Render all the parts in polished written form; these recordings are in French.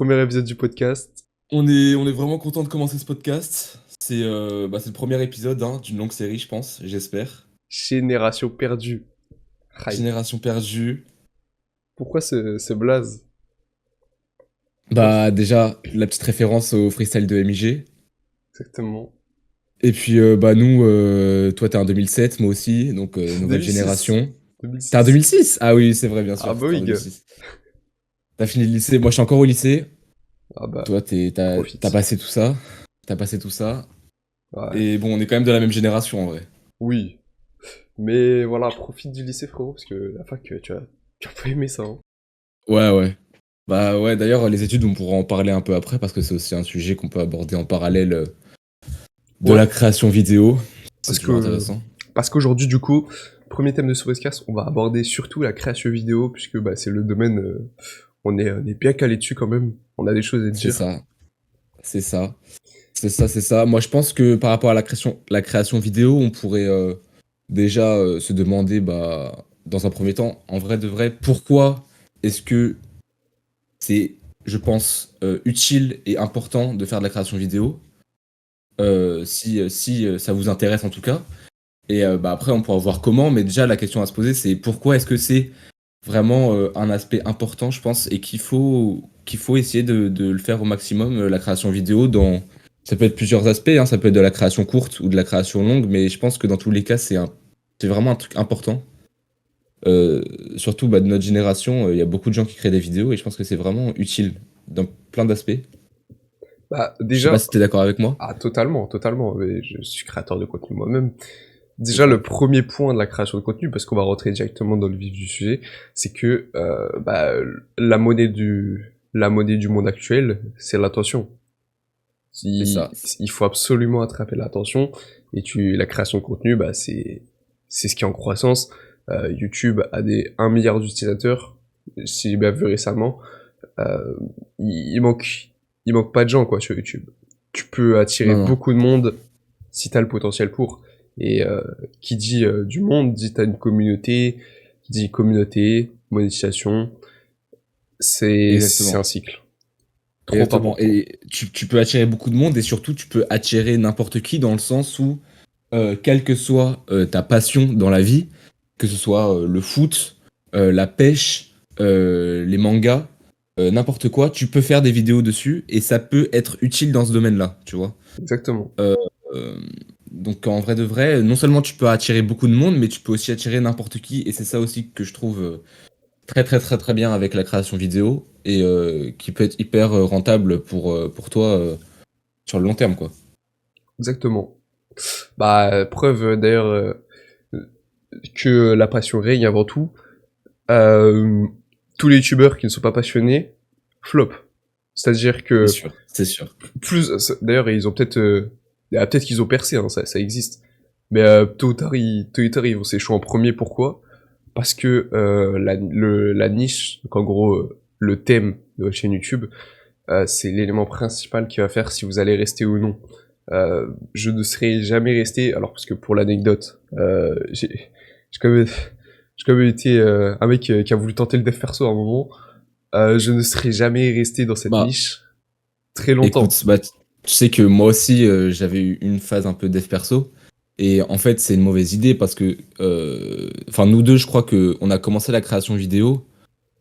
premier épisode du podcast. On est vraiment content de commencer ce podcast. C'est le premier épisode d'une longue série, je pense, j'espère. Génération perdue. Aïe. Génération perdue. Pourquoi ce blaze? Pourquoi Bah déjà, la petite référence au freestyle de MIG. exactement? Et puis nous, toi t'es en 2007, moi aussi, donc nouvelle 2006. génération. T'es en 2006. 2006? Ah oui, c'est vrai, bien Ah sûr, bah t'es en oui, gars. 2006. T'as fini le lycée, moi je suis encore au lycée. Ah bah, Toi t'as profite. passé tout ça. T'as passé tout ça. Ouais. Et bon, on est quand même de la même génération en vrai. Oui. Mais voilà, profite du lycée, frérot, parce que la fac, tu vas pas aimer ça, hein. Ouais. Bah ouais, d'ailleurs, les études, on pourra en parler un peu après parce que c'est aussi un sujet qu'on peut aborder en parallèle de Ouais. la création vidéo. C'est Parce toujours que, intéressant. parce qu'aujourd'hui, du coup, premier thème de ce podcast, on va aborder surtout la création vidéo, puisque bah, c'est le domaine, on est bien calé dessus quand même. On a des choses à te C'est dire. ça, c'est ça, c'est ça. Moi, je pense que par rapport à la création vidéo, on pourrait déjà se demander, bah, dans un premier temps, en vrai de vrai, pourquoi est-ce que c'est, je pense, utile et important de faire de la création vidéo, si ça vous intéresse en tout cas. Et bah après, on pourra voir comment, mais déjà, la question à se poser, c'est pourquoi est-ce que c'est vraiment un aspect important, je pense, et qu'il faut essayer de le faire au maximum, la création vidéo, ça peut être plusieurs aspects, hein, ça peut être de la création courte ou de la création longue, mais je pense que dans tous les cas, c'est vraiment un truc important. Euh, Surtout bah, de notre génération, il y a beaucoup de gens qui créent des vidéos, et je pense que c'est vraiment utile dans plein d'aspects. Bah, Je sais pas déjà, si t'es d'accord avec moi. ah, totalement, totalement. Mais je suis créateur de contenu moi-même. Déjà, Ok. le premier point de la création de contenu, parce qu'on va rentrer directement dans le vif du sujet, c'est que bah, la monnaie du monde actuel, c'est l'attention. C'est Il, ça. il faut absolument attraper l'attention. Et la création de contenu, bah, c'est ce qui est en croissance. YouTube a des 1 milliard d'utilisateurs, si j'ai bien vu récemment. Euh, il manque pas de gens quoi sur YouTube. Tu peux attirer Non, non. beaucoup de monde si t'as le potentiel pour. Et qui dit du monde dit t'as une communauté, qui dit communauté, monétisation, c'est un Exactement. cycle trop Exactement. important. Et tu peux attirer beaucoup de monde et surtout tu peux attirer n'importe qui dans le sens où, quelle que soit ta passion dans la vie, que ce soit le foot, la pêche, les mangas, n'importe quoi, tu peux faire des vidéos dessus et ça peut être utile dans ce domaine-là, tu vois. Exactement. Euh, donc en vrai de vrai, non seulement tu peux attirer beaucoup de monde, mais tu peux aussi attirer n'importe qui et c'est ça aussi que je trouve très très très très bien avec la création vidéo et qui peut être hyper rentable pour toi sur le long terme quoi. Exactement. Bah preuve d'ailleurs que la passion règne avant tout. Euh, tous les youtubeurs qui ne sont pas passionnés flop. C'est-à-dire C'est que sûr, c'est sûr. d'ailleurs ils ont peut-être qu'ils ont percé, hein, ça existe. Mais tôt ou tard, ils vont s'échouer en premier. Pourquoi? Parce que la niche, donc en gros le thème de votre chaîne YouTube, c'est l'élément principal qui va faire si vous allez rester ou non. Je ne serai jamais resté, alors parce que pour l'anecdote, j'ai quand même été un mec qui a voulu tenter le dev perso à un moment. Je ne serai jamais resté dans cette Bah niche très longtemps. écoute, bah tu sais que moi aussi j'avais eu une phase un peu dev perso et en fait c'est une mauvaise idée parce que enfin nous deux je crois que on a commencé la création vidéo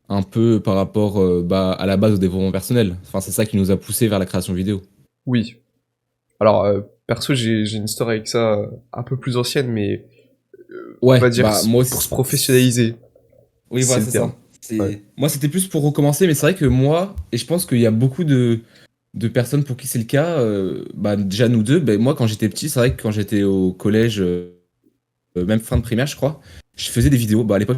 un peu par rapport bah, à la base au développement personnel. Enfin c'est ça qui nous a poussé vers la création vidéo. Oui. Alors, perso, j'ai une histoire avec ça un peu plus ancienne, mais on va Ouais, dire bah moi pour se aussi. professionnaliser, Oui, c'est voilà, le c'est terme. ça. Ouais. Moi, c'était plus pour recommencer, mais c'est vrai que moi, et je pense qu'il y a beaucoup de personnes pour qui c'est le cas, bah, déjà nous deux, bah, moi, quand j'étais petit, c'est vrai que quand j'étais au collège, même fin de primaire, je crois, je faisais des vidéos. Bah, à l'époque,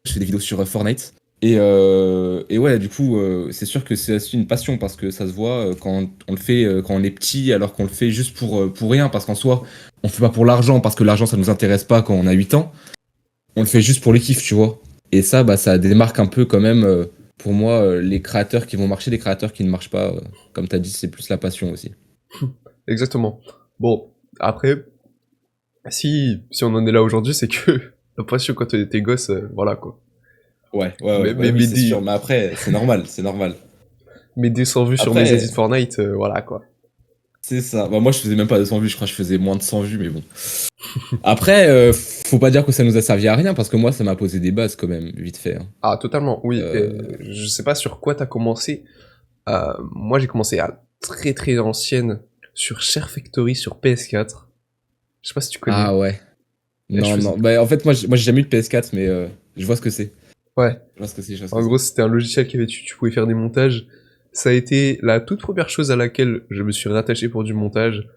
je faisais des vidéos sur Fortnite. Et ouais, du coup, c'est sûr que c'est aussi une passion parce que ça se voit quand on le fait quand on est petit, alors qu'on le fait juste pour rien, parce qu'en soi, on le fait pas pour l'argent, parce que l'argent, ça nous intéresse pas quand on a 8 ans. On le fait juste pour le kiff, tu vois. Et ça, bah, ça démarque un peu quand même, pour moi, les créateurs qui vont marcher, les créateurs qui ne marchent pas. Comme tu as dit, c'est plus la passion aussi. Exactement. Bon, après, si on en est là aujourd'hui, c'est que la passion quand on était gosse, voilà quoi. Ouais, ouais, Mais, ouais, bah mais, oui, mais c'est sûr. Mais après, c'est normal, c'est normal. mes 200 vues sur mes Après, edits Fortnite, voilà quoi. c'est ça. Bah, moi, je faisais même pas 200 vues, je crois que je faisais moins de 100 vues, mais bon. Après, faut pas dire que ça nous a servi à rien, parce que moi, ça m'a posé des bases quand même, vite fait, hein. Ah, totalement, oui. Euh, Je sais pas sur quoi t'as commencé. Moi, j'ai commencé à très très ancienne sur Share Factory sur PS4. Je sais pas si tu connais. Ah ouais. Et je Non, faisais... non. Bah, en fait, moi, j'ai jamais eu de PS4, mais je vois ce que c'est. Ouais. Je vois ce que c'est, je vois ce que En c'est. gros, c'était un logiciel qui avait, tu pouvais faire des montages. Ça a été la toute première chose à laquelle je me suis rattaché pour du montage.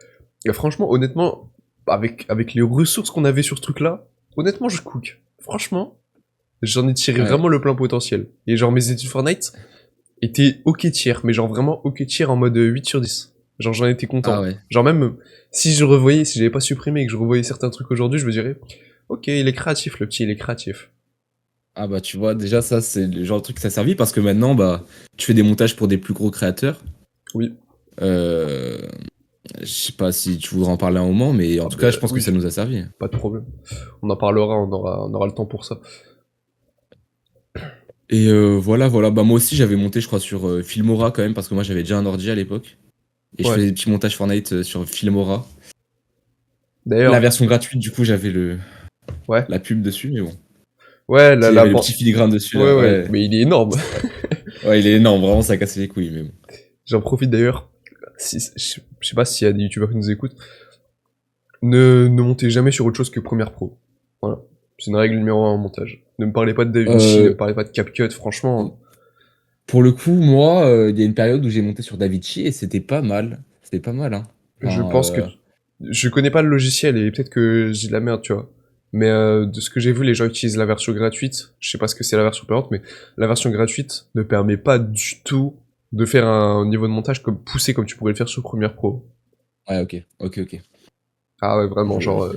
Et franchement, honnêtement, avec les ressources qu'on avait sur ce truc-là, honnêtement, je cook. Franchement, j'en ai tiré Ouais. vraiment le plein potentiel. Et genre, mes études Fortnite étaient ok tiers, mais genre vraiment ok tiers en mode 8 sur 10. Genre, j'en étais Ah content. ouais. Genre, même si je revoyais, si j'avais pas supprimé et que je revoyais certains trucs aujourd'hui, je me dirais, ok, il est créatif, le petit, il est créatif. Ah bah, tu vois, déjà, ça, c'est le genre de truc que ça servi, parce que maintenant, bah, tu fais des montages pour des plus gros créateurs. Oui. Euh, je sais pas si tu voudrais en parler un moment, mais en Ah tout bah, cas, je pense que oui, ça nous a servi. pas de problème. On en parlera, on aura le temps pour ça. Et voilà, voilà. Bah, moi aussi, j'avais monté, je crois, sur Filmora quand même, parce que moi, j'avais déjà un ordi à l'époque. Et je Ouais. faisais des petits montages Fortnite sur Filmora. La D'ailleurs, version gratuite, du coup, j'avais ouais. la pub dessus, mais bon. Ouais, Il y la avait le petit ban- filigrane dessus, Ouais, là. ouais, Ouais, mais il est énorme. ouais, il est énorme, vraiment, ça a cassé les couilles, mais bon. J'en profite d'ailleurs. Si, je sais pas s'il y a des youtubeurs qui nous écoutent. Ne montez jamais sur autre chose que Premiere Pro. Voilà. C'est une règle numéro 1 en montage. Ne me parlez pas de DaVinci, ne me Euh, parlez pas de CapCut, franchement. pour le coup, moi, il y a une période où j'ai monté sur DaVinci et c'était pas mal. C'était pas mal, hein. Je Enfin, pense que... Je connais pas le logiciel et peut-être que j'ai de la merde, tu vois. Mais de ce que j'ai vu, les gens utilisent la version gratuite. Je sais pas ce que c'est la version payante, mais la version gratuite ne permet pas du tout de faire un niveau de montage comme poussé comme tu pourrais le faire sur Premiere Pro. ouais, ok, ok, ok. Ah ouais, vraiment, Je... genre,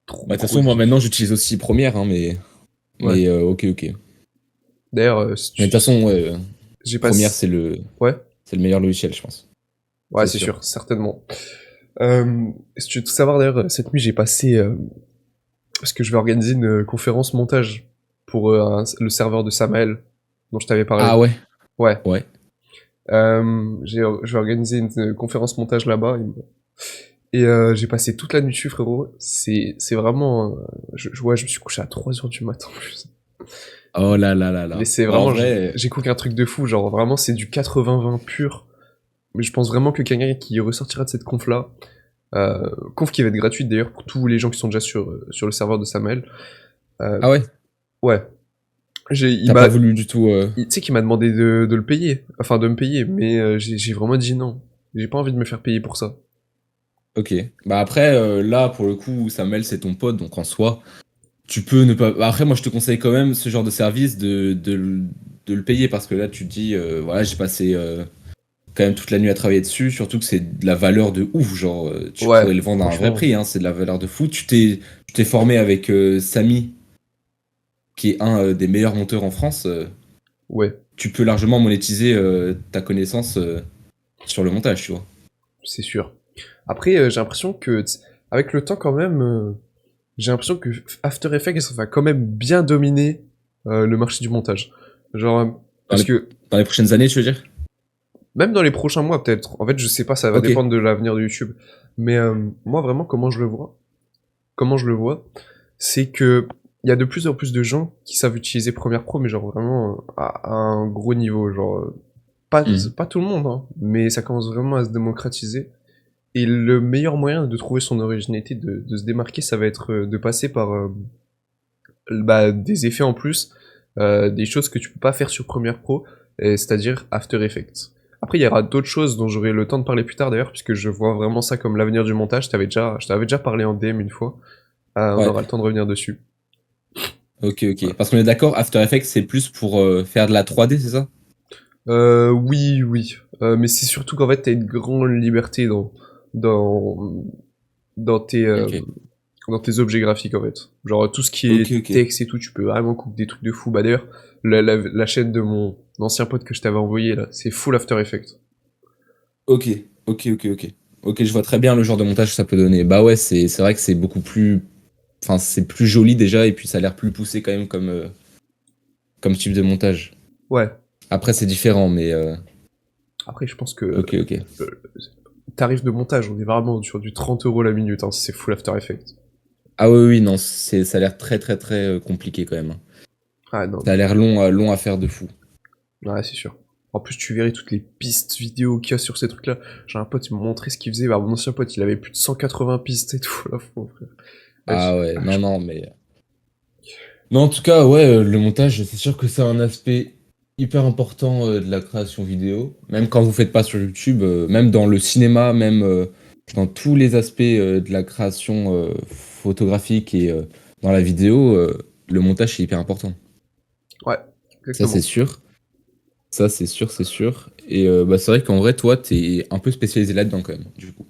trop, Bah, de toute trop façon, moi, maintenant, difficile. j'utilise aussi Premiere, hein, mais... Ouais. Ok, ok. D'ailleurs, Mais de toute façon, ouais, j'ai Premiere, passé... Ouais. c'est le meilleur logiciel, je pense. Ouais, C'est c'est sûr. sûr, certainement. Si tu veux tout savoir, d'ailleurs, cette nuit, j'ai passé... parce que je vais organiser une conférence montage pour le serveur de Samael, dont je t'avais parlé. Ah ouais, Ouais. ouais. Je vais organiser une conférence montage là-bas. Et j'ai passé toute la nuit dessus, frérot. C'est vraiment... ouais, je me suis couché à 3 heures du matin, en plus. Oh là là là Mais là. c'est Bah, en vraiment... vrai, J'ai cooké un truc de fou, genre, vraiment, c'est du 80-20 pur. Mais je pense vraiment que quelqu'un qui ressortira de cette conf-là, conf qui va être gratuite d'ailleurs pour tous les gens qui sont déjà sur le serveur de Samael. Euh, ah ouais, ouais. t'as pas voulu du tout... Tu sais qu'il m'a demandé de le payer, enfin de me payer, mais j'ai vraiment dit non. J'ai pas envie de me faire payer pour ça. Ok. Bah après, là, pour le coup, Samuel, c'est ton pote, donc en soi, tu peux ne pas... Bah, après, moi, je te conseille quand même ce genre de service de le payer, parce que là, tu te dis, voilà, j'ai passé quand même toute la nuit à travailler dessus, surtout que c'est de la valeur de ouf, genre, tu Ouais, pourrais le vendre à un vrai franchement, prix, hein, c'est de la valeur de fou. Tu t'es formé avec Samy, qui est un des meilleurs monteurs en France, ouais, tu peux largement monétiser ta connaissance sur le montage, tu vois. c'est sûr. Après, j'ai l'impression que, avec le temps quand même, j'ai l'impression que After Effects va quand même bien dominer le marché du montage. Genre, Dans parce les, que dans les prochaines années, tu veux dire? même dans les prochains mois peut-être, en fait je sais pas, ça va Ok. dépendre de l'avenir de YouTube. Mais moi vraiment comment je le vois, c'est que il y a de plus en plus de gens qui savent utiliser Premiere Pro, mais genre vraiment à un gros niveau, genre Mhm. pas tout le monde, hein, mais ça commence vraiment à se démocratiser. Et le meilleur moyen de trouver son originalité, de se démarquer, ça va être de passer par bah, des effets en plus, des choses que tu peux pas faire sur Premiere Pro, c'est-à-dire After Effects. Après, il y aura d'autres choses dont j'aurai le temps de parler plus tard d'ailleurs, puisque je vois vraiment ça comme l'avenir du montage. Je t'avais déjà parlé en DM une fois. On Ouais. aura le temps de revenir dessus. Ok, ok. Voilà. Parce qu'on est d'accord, After Effects, c'est plus pour faire de la 3D, c'est ça? Oui, oui. Mais c'est surtout qu'en fait, t'as une grande liberté dans, dans tes, euh, Ok. dans tes objets graphiques, en fait. Genre, tout ce qui Ok, est ok. texte et tout, tu peux vraiment couper des trucs de fou. Bah, d'ailleurs, la chaîne de mon ancien pote que je t'avais envoyé, là, c'est full After Effects. Ok, ok, ok, ok. Ok, je vois très bien le genre de montage que ça peut donner. Bah ouais, c'est vrai que c'est beaucoup plus... Enfin, c'est plus joli déjà, et puis ça a l'air plus poussé quand même comme type de montage. Ouais. Après, c'est différent, mais... Après, je pense que Ok, ok. tarif de montage, on est vraiment sur du 30 € la minute, hein, si c'est full After Effects. Ah oui, oui, non, ça a l'air très, très, très compliqué quand même, hein. Ah non, Ça a mais l'air long à faire de fou. ouais, c'est sûr. En plus, tu verrais toutes les pistes vidéo qu'il y a sur ces trucs-là. J'ai un pote, il m'a montré ce qu'il faisait. Bah, mon ancien pote, il avait plus de 180 pistes et tout. Là, frère. Ouais, Ah ouais, ah, non, non, mais. Non, en tout cas, ouais, le montage, c'est sûr que c'est un aspect hyper important de la création vidéo. Même quand vous faites pas sur YouTube, même dans le cinéma, même dans tous les aspects de la création photographique et dans la vidéo, le montage, c'est hyper important. ouais, Ça, c'est exactement. sûr. Ça, c'est sûr, c'est sûr. Et bah, c'est vrai qu'en vrai, toi, t'es un peu spécialisé là-dedans quand même, du coup.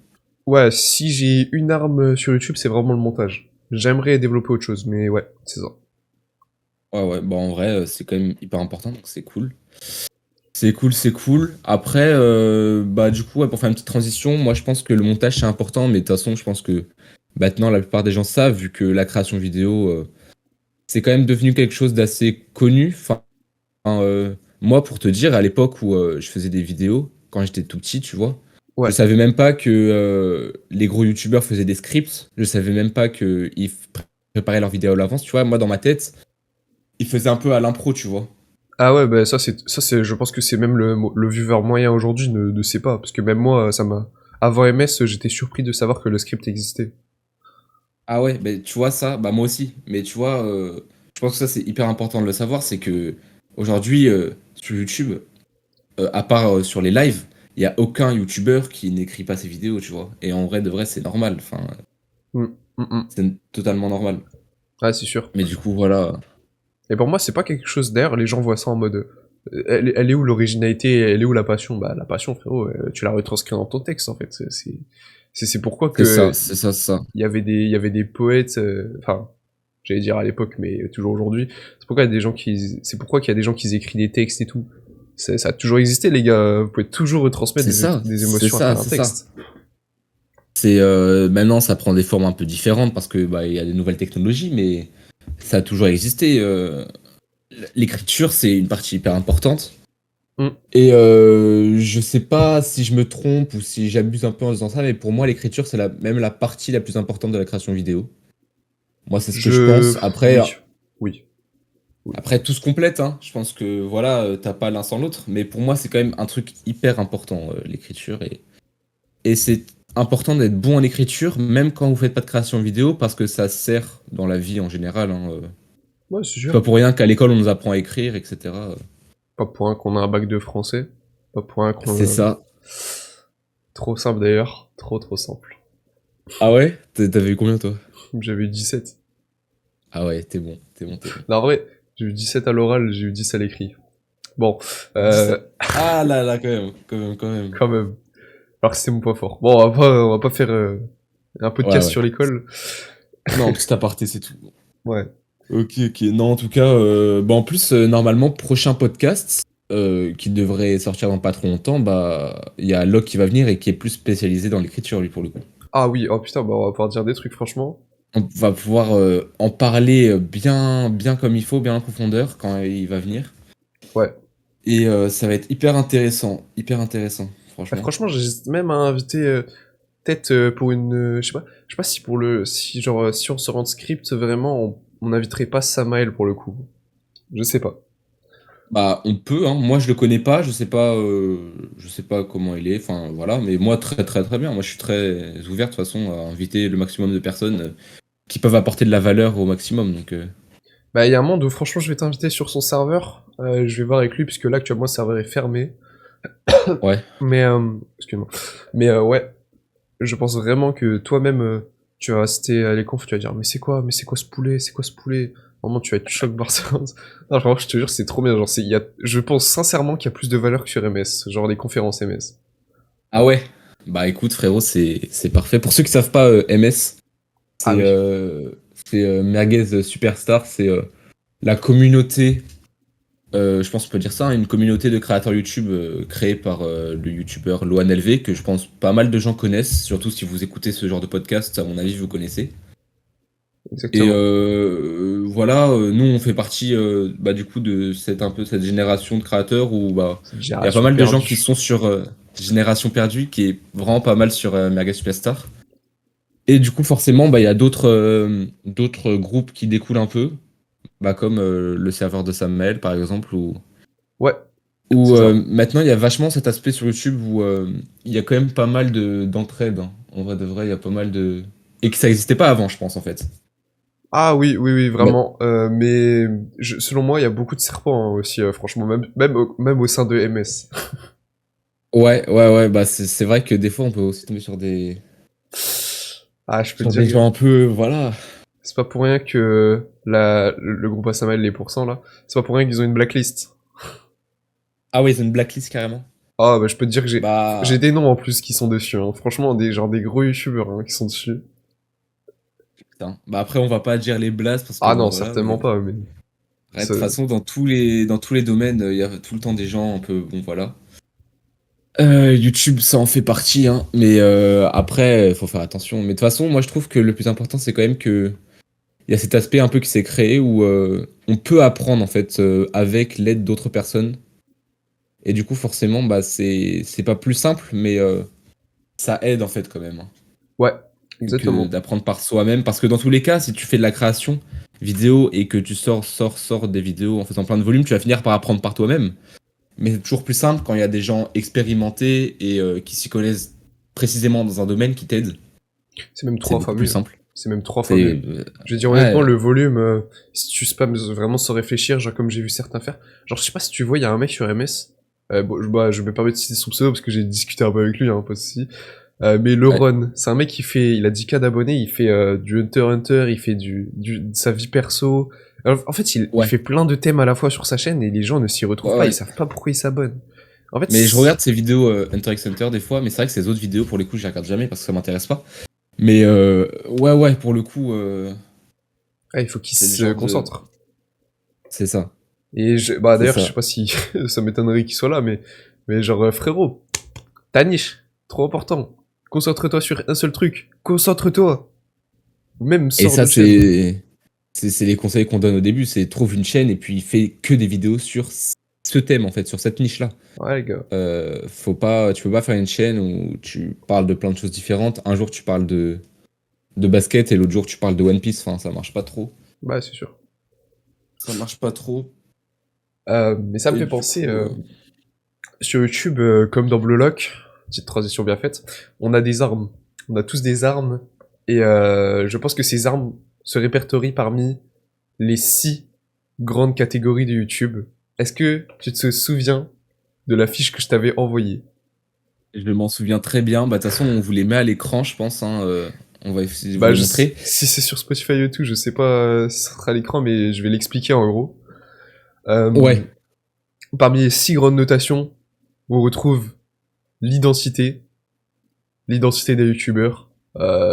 Ouais, si j'ai une arme sur YouTube, c'est vraiment le montage. J'aimerais développer autre chose, mais ouais, c'est ça. Ouais, ouais, bah en vrai, c'est quand même hyper important, donc c'est cool. C'est cool, c'est cool. Après, bah du coup, ouais, pour faire une petite transition, moi je pense que le montage c'est important, mais de toute façon, je pense que maintenant la plupart des gens savent, vu que la création vidéo, c'est quand même devenu quelque chose d'assez connu. Enfin, moi, pour te dire, à l'époque où je faisais des vidéos, quand j'étais tout petit, tu vois, je Ouais. savais même pas que les gros youtubeurs faisaient des scripts. Je savais même pas qu'ils préparaient leurs vidéos à l'avance. Tu vois, moi dans ma tête, ils faisaient un peu à l'impro, tu vois. Ah ouais, bah je pense que c'est même le viewer moyen aujourd'hui ne sait pas, parce que même moi, ça m'a, avant MS, j'étais surpris de savoir que le script existait. Ah ouais, bah, tu vois ça, bah moi aussi. Mais tu vois, je pense que ça c'est hyper important de le savoir, c'est que aujourd'hui sur YouTube, à part sur les lives, il y a aucun YouTuber qui n'écrit pas ses vidéos, tu vois. Et en vrai de vrai, c'est normal. Enfin, Mm, mm. c'est totalement normal. Ah, c'est sûr. Mais du coup, voilà. Et pour moi, c'est pas quelque chose d'ailleurs, les gens voient ça en mode, elle est où l'originalité, elle est où la passion? Bah, la passion, frérot, tu la retranscris dans ton texte, en fait. C'est pourquoi C'est que ça, c'est ça, c'est ça. il y avait des poètes, enfin, j'allais dire à l'époque, mais toujours aujourd'hui. C'est pourquoi qu'il y a des gens qui écrivent des textes et tout. Ça a toujours existé, les gars. Vous pouvez toujours retransmettre C'est ça, des c'est émotions à ça, travers un c'est ça. texte. C'est maintenant ça prend des formes un peu différentes parce que bah il y a des nouvelles technologies, mais ça a toujours existé. L'écriture, c'est une partie hyper importante. Mm. Et je sais pas si je me trompe ou si j'abuse un peu en disant ça, mais pour moi, l'écriture, c'est même la partie la plus importante de la création vidéo. Moi, c'est ce que je pense. Après, Oui. Oui. Oui. après tout se complète, hein. Je pense que voilà, t'as pas l'un sans l'autre, mais pour moi, c'est quand même un truc hyper important, l'écriture. Et c'est important d'être bon en écriture, même quand vous faites pas de création vidéo, parce que ça sert dans la vie en général, hein. Ouais, c'est C'est pas sûr. pour rien qu'à l'école, on nous apprend à écrire, etc. Pas pour un qu'on a un bac de français. Pas pour un C'est qu'on a... ça. Trop simple d'ailleurs. Trop trop simple. Ah ouais? T'avais eu combien, toi? J'avais eu 17. Ah ouais, t'es bon, t'es bon, t'es bon. Non, en vrai, j'ai eu 17 à l'oral, j'ai eu 10 à l'écrit. Bon, 10. Ah là là, quand même, quand même, quand même. quand même. Alors que c'est mon point fort. Bon, on va pas faire un Ouais, podcast ouais. sur l'école. Non, petit aparté, c'est tout. Ouais. Ok, ok. Non, en tout cas, bah en plus, normalement, prochain podcast qui devrait sortir dans pas trop longtemps, bah il y a Locke qui va venir et qui est plus spécialisé dans l'écriture, lui, pour le coup. Ah oui, oh putain, bah on va pouvoir dire des trucs, franchement. On va pouvoir en parler bien, bien comme il faut, bien en profondeur quand il va venir. Ouais. Et ça va être hyper intéressant, franchement. Franchement, j'hésite même à inviter peut-être pour une... je sais pas si pour le... Si genre, si on se rend script, vraiment, on inviterait pas Samael pour le coup. Je sais pas. Bah, on peut, hein. Moi, je le connais pas, je sais pas comment il est, enfin, voilà, mais moi, très, très, très bien. Moi, je suis très ouvert, de toute façon, à inviter le maximum de personnes qui peuvent apporter de la valeur au maximum, donc, Bah, il y a un monde où franchement, je vais t'inviter sur son serveur. Je vais voir avec lui, puisque là, actuellement, le serveur est fermé. ouais. Mais, excuse-moi. Mais ouais, je pense vraiment que toi-même, tu vas rester à les confs, tu vas dire, mais c'est quoi ce poulet, c'est quoi ce poulet? Vraiment, tu vas être choc Barcelone. Non, vraiment, je te jure, c'est trop bien. Genre, je pense sincèrement qu'il y a plus de valeur que sur MS, genre les conférences MS. Ah ouais? Bah, écoute, frérot, c'est parfait. Pour ceux qui savent pas, MS, Ah c'est oui. Merguez Superstar, c'est la communauté. Je pense qu'on peut dire ça, hein, une communauté de créateurs YouTube créée par le YouTuber Loan LV, que je pense pas mal de gens connaissent, surtout si vous écoutez ce genre de podcast, à mon avis, vous connaissez. Et exactement. voilà, nous on fait partie bah, du coup de cette génération de créateurs où bah Cette il y a pas génération mal de gens qui perdue. sont sur Génération Perdue qui est vraiment pas mal sur Mega Superstar. Et du coup forcément bah il y a d'autres groupes qui découlent un peu, bah comme le serveur de Samuel par exemple Ouais, où c'est ça. maintenant il y a vachement cet aspect sur YouTube où il y a quand même pas mal de d'entraide, hein. En vrai de vrai, il y a pas mal de et que ça existait pas avant je pense en fait. Ah oui, oui, oui, Mais- vraiment. Mais selon moi, il y a beaucoup de serpents hein, aussi, franchement, même au sein de MS. ouais, bah c'est vrai que des fois on peut aussi tomber Ah, je peux te sur dire, des gens un peu, voilà. c'est pas pour rien que le groupe ASML, les pourcents là, c'est pas pour rien qu'ils ont une blacklist. Ah ouais, ils ont une blacklist carrément. Ah, bah je peux te dire que j'ai Bah des noms en plus qui sont dessus, hein. Franchement, genre des gros youtubeurs hein, qui sont dessus. putain. Bah après on va pas dire les blasts parce que Ah bon non, voilà, certainement mais pas, mais ouais, de ça- toute façon dans tous les domaines, il y a tout le temps des gens un peu bon voilà. YouTube, ça en fait partie, hein. Mais après, faut faire attention. Mais de toute façon, moi je trouve que le plus important, c'est quand même que il y a cet aspect un peu qui s'est créé où on peut apprendre en fait avec l'aide d'autres personnes. Et du coup, forcément, bah c'est pas plus simple, mais ça aide en fait quand même, hein, ouais, que exactement. d'apprendre par soi-même. Parce que dans tous les cas, si tu fais de la création vidéo et que tu sors des vidéos en faisant plein de volumes, tu vas finir par apprendre par toi-même. Mais c'est toujours plus simple quand il y a des gens expérimentés et qui s'y connaissent précisément dans un domaine qui t'aident. C'est même C'est trois fois beaucoup plus mieux. simple. C'est même trois fois C'est mieux. Je veux dire, honnêtement, ouais, le volume, si tu spams vraiment sans réfléchir, genre comme j'ai vu certains faire, genre je sais pas si tu vois, il y a un mec sur MS, bon, je me permets de citer son pseudo parce que j'ai discuté un peu avec lui, hein, pas de souci. Mais le ouais, Ron, c'est un mec qui fait, il a 10K d'abonnés, il fait du Hunter x Hunter, il fait de sa vie perso. Alors, en fait, il ouais, fait plein de thèmes à la fois sur sa chaîne et les gens ne s'y retrouvent ouais, pas, ils ouais. savent pas pourquoi ils s'abonnent. En fait, Mais je regarde ces vidéos Hunter x Hunter des fois, mais c'est vrai que ces autres vidéos, pour les coups, je les regarde jamais parce que ça m'intéresse pas. Mais ouais, pour le coup, il faut qu'il c'est le se genre de. concentre. C'est ça. Et bah C'est d'ailleurs, je sais ça. pas si ça m'étonnerait qu'il soit là, mais genre frérot, ta niche, trop important. Concentre-toi sur un seul truc. Concentre-toi. Ou même Et sors ça, de chaîne. c'est les conseils qu'on donne au début, c'est trouve une chaîne et puis fais que des vidéos sur ce thème, en fait, sur cette niche-là. Ouais les gars. Tu peux pas faire une chaîne où tu parles de plein de choses différentes. Un jour, tu parles de basket et l'autre jour, tu parles de One Piece. Enfin, ça marche pas trop. Bah c'est sûr. Ça marche pas trop. Mais ça me Et fait du penser coup, sur YouTube, comme dans Blue Lock, petite transition bien faite, on a des armes. On a tous des armes et je pense que ces armes se répertorient parmi les 6 grandes catégories de YouTube. Est-ce que tu te souviens de la fiche que je t'avais envoyée? je m'en souviens très bien. Bah, de toute façon, on vous les met à l'écran, je pense, hein. On va essayer de vous Bah, les montrer. si c'est sur Spotify et tout, je sais pas si ça sera à l'écran, mais je vais l'expliquer en gros. Euh, Ouais, Parmi les 6 grandes notations, on retrouve l'identité, l'identité des youtubeurs,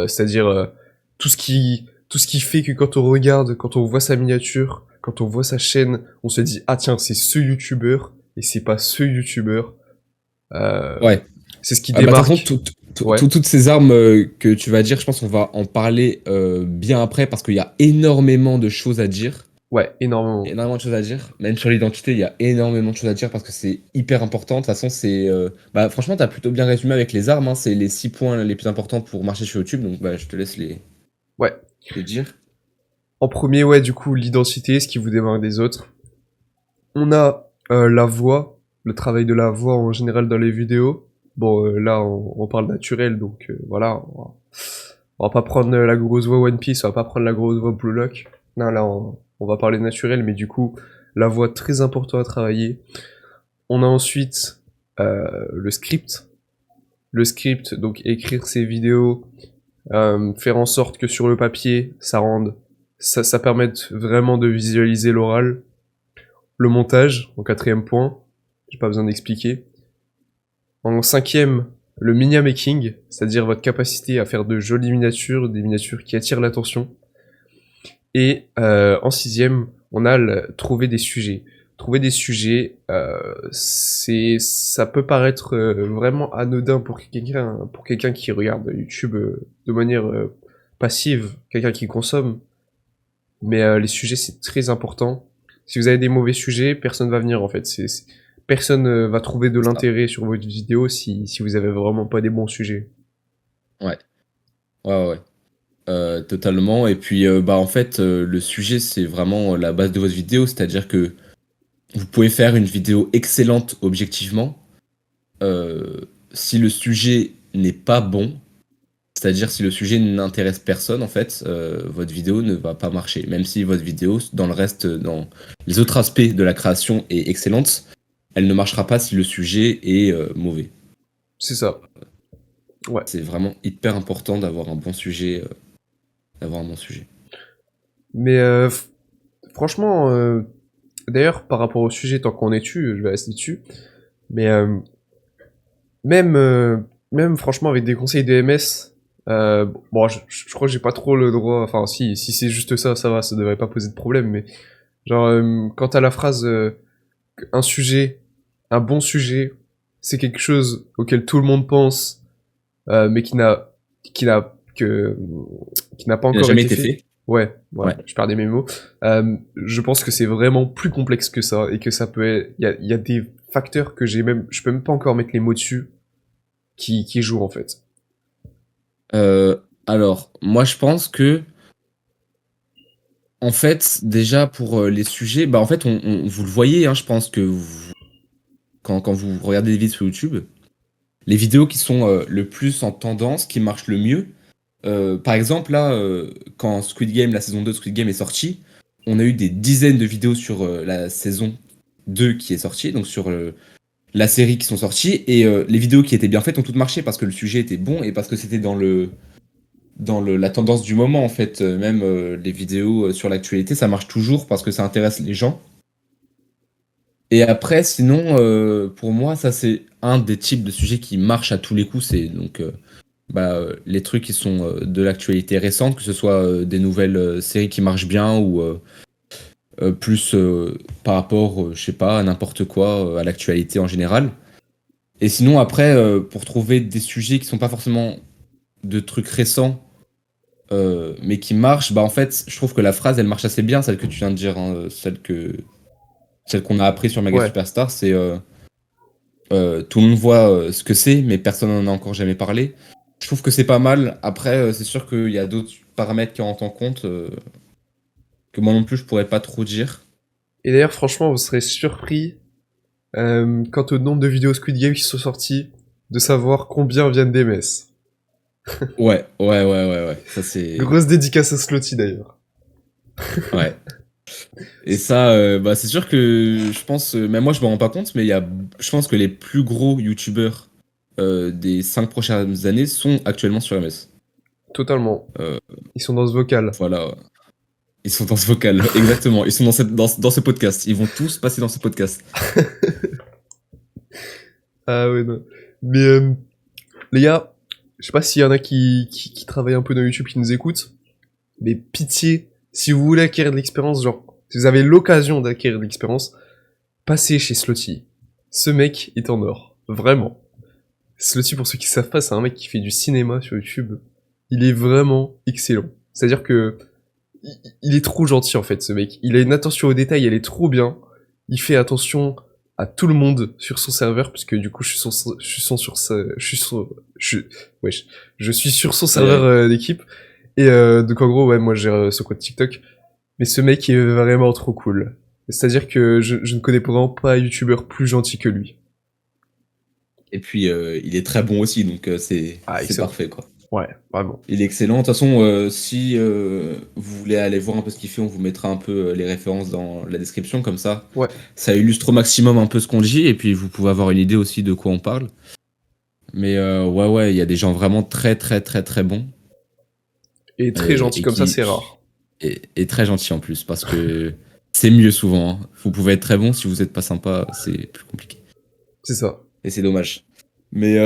c'est-à-dire tout ce qui fait que quand on regarde, quand on voit sa miniature, quand on voit sa chaîne, on se dit ah tiens c'est ce youtubeur et c'est pas ce youtubeur. Euh, ouais. c'est ce qui Ah bah, de toute façon, démarque. Ouais, toutes ces armes que tu vas dire, je pense qu'on va en parler bien après parce qu'il y a énormément de choses à dire. ouais, énormément. Énormément de choses à dire. Même sur l'identité, il y a énormément de choses à dire parce que c'est hyper important. De toute façon, c'est. Bah, franchement, t'as plutôt bien résumé avec les armes, hein. C'est les 6 points les plus importants pour marcher sur YouTube. Donc, bah, je te laisse Ouais. les dire. En premier, ouais, du coup, l'identité, ce qui vous démarque des autres. On a la voix, le travail de la voix en général dans les vidéos. Bon, là, on parle naturel, donc voilà. On va pas prendre la grosse voix One Piece, on va pas prendre la grosse voix Blue Lock. Non, là, on va parler naturel, mais du coup, la voix très important à travailler. On a ensuite le script. Le script, donc écrire ses vidéos, faire en sorte que sur le papier, ça permette vraiment de visualiser l'oral. Le montage, en quatrième point, j'ai pas besoin d'expliquer. En cinquième, le minia making, c'est-à-dire votre capacité à faire de jolies miniatures, des miniatures qui attirent l'attention. Et en sixième, on a trouver des sujets. Trouver des sujets, ça peut paraître vraiment anodin pour quelqu'un qui regarde YouTube de manière passive, quelqu'un qui consomme. mais les sujets c'est très important. Si vous avez des mauvais sujets, personne va venir en fait. Personne va trouver de C'est ça. l'intérêt sur votre vidéo si vous avez vraiment pas des bons sujets. Ouais, ouais, ouais. Totalement. Et puis, bah, en fait, le sujet, c'est vraiment la base de votre vidéo. C'est-à-dire que vous pouvez faire une vidéo excellente objectivement. Si le sujet n'est pas bon, c'est-à-dire si le sujet n'intéresse personne, en fait, votre vidéo ne va pas marcher. Même si votre vidéo, dans le reste, dans les autres aspects de la création est excellente, elle ne marchera pas si le sujet est mauvais. C'est ça. Ouais. C'est vraiment hyper important d'avoir un bon sujet, d'avoir un bon sujet. Mais franchement, d'ailleurs, par rapport au sujet, tant qu'on est dessus, je vais rester dessus. Mais même, même franchement, avec des conseils de MS, bon, je crois que j'ai pas trop le droit. Enfin, si c'est juste ça, ça va, ça devrait pas poser de problème. Mais genre, quant à la phrase, un sujet, un bon sujet, c'est quelque chose auquel tout le monde pense, mais qui n'a que qui n'a pas Il n'a encore jamais été été fait. fait. Ouais, voilà, Ouais. je perdais mes mots. Je pense que c'est vraiment plus complexe que ça et que ça peut être, il y a des facteurs que je peux même pas encore mettre les mots dessus qui jouent en fait. Euh, alors, moi, je pense que, en fait, déjà pour les sujets, bah, en fait, vous le voyez, hein, je pense que quand vous regardez des vidéos sur YouTube, les vidéos qui sont le plus en tendance, qui marchent le mieux, par exemple, là, quand Squid Game, la saison 2 de Squid Game est sortie, on a eu des dizaines de vidéos sur la saison 2 qui est sortie, donc sur la série qui sont sorties, et les vidéos qui étaient bien faites ont toutes marché parce que le sujet était bon et parce que c'était la tendance du moment, en fait. Même les vidéos sur l'actualité, ça marche toujours parce que ça intéresse les gens. Et après, sinon, pour moi, ça c'est un des types de sujets qui marchent à tous les coups, c'est donc les trucs qui sont de l'actualité récente, que ce soit des nouvelles séries qui marchent bien ou plus par rapport, je sais pas, à n'importe quoi, à l'actualité en général. Et sinon, après, pour trouver des sujets qui sont pas forcément de trucs récents, mais qui marchent, bah en fait, je trouve que la phrase, elle marche assez bien, celle que tu viens de dire, hein, celle qu'on a appris sur Mega Ouais. Superstar, c'est tout le monde voit ce que c'est, mais personne n'en a encore jamais parlé. Je trouve que c'est pas mal. Après, c'est sûr qu'il y a d'autres paramètres qui rentrent en compte que moi non plus je pourrais pas trop dire. Et d'ailleurs, franchement, vous serez surpris quant au nombre de vidéos Squid Game qui sont sorties, de savoir combien viennent des messes. Ouais, ouais, ouais, ouais, ouais. Ça c'est. Grosse dédicace à Slotty d'ailleurs. Ouais. Et ça, bah, c'est sûr que je pense, même moi je me rends pas compte, mais je pense que les plus gros youtubeurs des 5 prochaines années sont actuellement sur MS. Totalement. Euh, Ils sont dans ce vocal. voilà. Ils sont dans ce vocal, exactement. Ils sont dans ce podcast. Ils vont tous passer dans ce podcast. Ah ouais, non. Mais les gars, je sais pas s'il y en a qui travaillent un peu dans YouTube qui nous écoutent, mais pitié, si vous voulez acquérir de l'expérience, genre, si vous avez l'occasion d'acquérir de l'expérience, passez chez Slotty. Ce mec est en or. Vraiment. Slotty, pour ceux qui savent pas, c'est un mec qui fait du cinéma sur YouTube. Il est vraiment excellent. C'est-à-dire que il est trop gentil en fait, ce mec. Il a une attention aux détails, elle est trop bien. Il fait attention à tout le monde sur son serveur, puisque du coup je suis wesh, je suis sur son On va y serveur arriver. d'équipe. Et donc en gros, ouais, moi je gère son compte TikTok. Mais ce mec est vraiment trop cool. C'est-à-dire que je ne connais vraiment pas un youtubeur plus gentil que lui. Et puis, il est très bon aussi, donc Ah, c'est excellent. parfait, quoi. Ouais, vraiment. Il est excellent. De toute façon, si vous voulez aller voir un peu ce qu'il fait, on vous mettra un peu les références dans la description, comme Ouais. ça illustre au maximum un peu ce qu'on dit, et puis vous pouvez avoir une idée aussi de quoi on parle. Mais ouais, ouais, il y a des gens vraiment très, très, très, très bons, Et très gentil et comme ça, c'est rare. et très gentils en plus, parce que c'est mieux souvent, hein. Vous pouvez être très bon, si vous êtes pas sympa, c'est plus compliqué. C'est ça. Et c'est dommage. Mais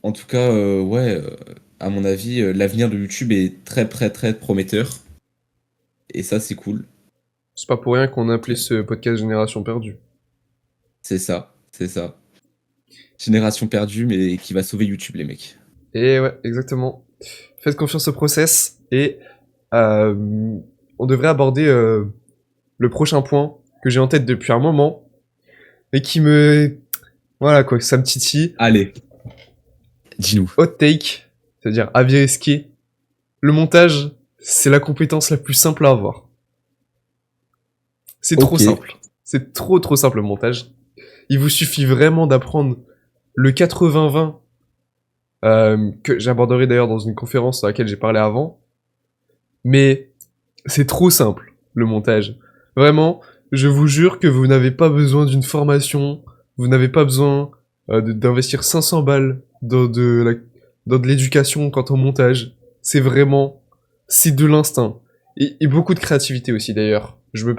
en tout cas, ouais, à mon avis, l'avenir de YouTube est très, très, très prometteur. Et ça, c'est cool. C'est pas pour rien qu'on a appelé Donc, ce podcast Génération Perdue. c'est ça, c'est ça. Génération perdue, mais qui va sauver YouTube, les mecs. Et ouais, exactement. Faites confiance au process et euh, on devrait aborder le prochain point que j'ai en tête depuis un moment et qui me... Voilà quoi, ça me titille. Allez, dis-nous. Hot take, c'est-à-dire avis risqué. Le montage, c'est la compétence la plus simple à avoir. C'est trop Ok. simple. C'est trop simple le montage. Il vous suffit vraiment d'apprendre le 80-20 que j'aborderai d'ailleurs dans une conférence sur laquelle j'ai parlé avant. Mais c'est trop simple, le montage. Vraiment, je vous jure que vous n'avez pas besoin d'une formation, vous n'avez pas besoin d'investir 500 balles dans de l'éducation quant au montage. C'est vraiment, c'est de l'instinct. Et beaucoup de créativité aussi d'ailleurs. Je me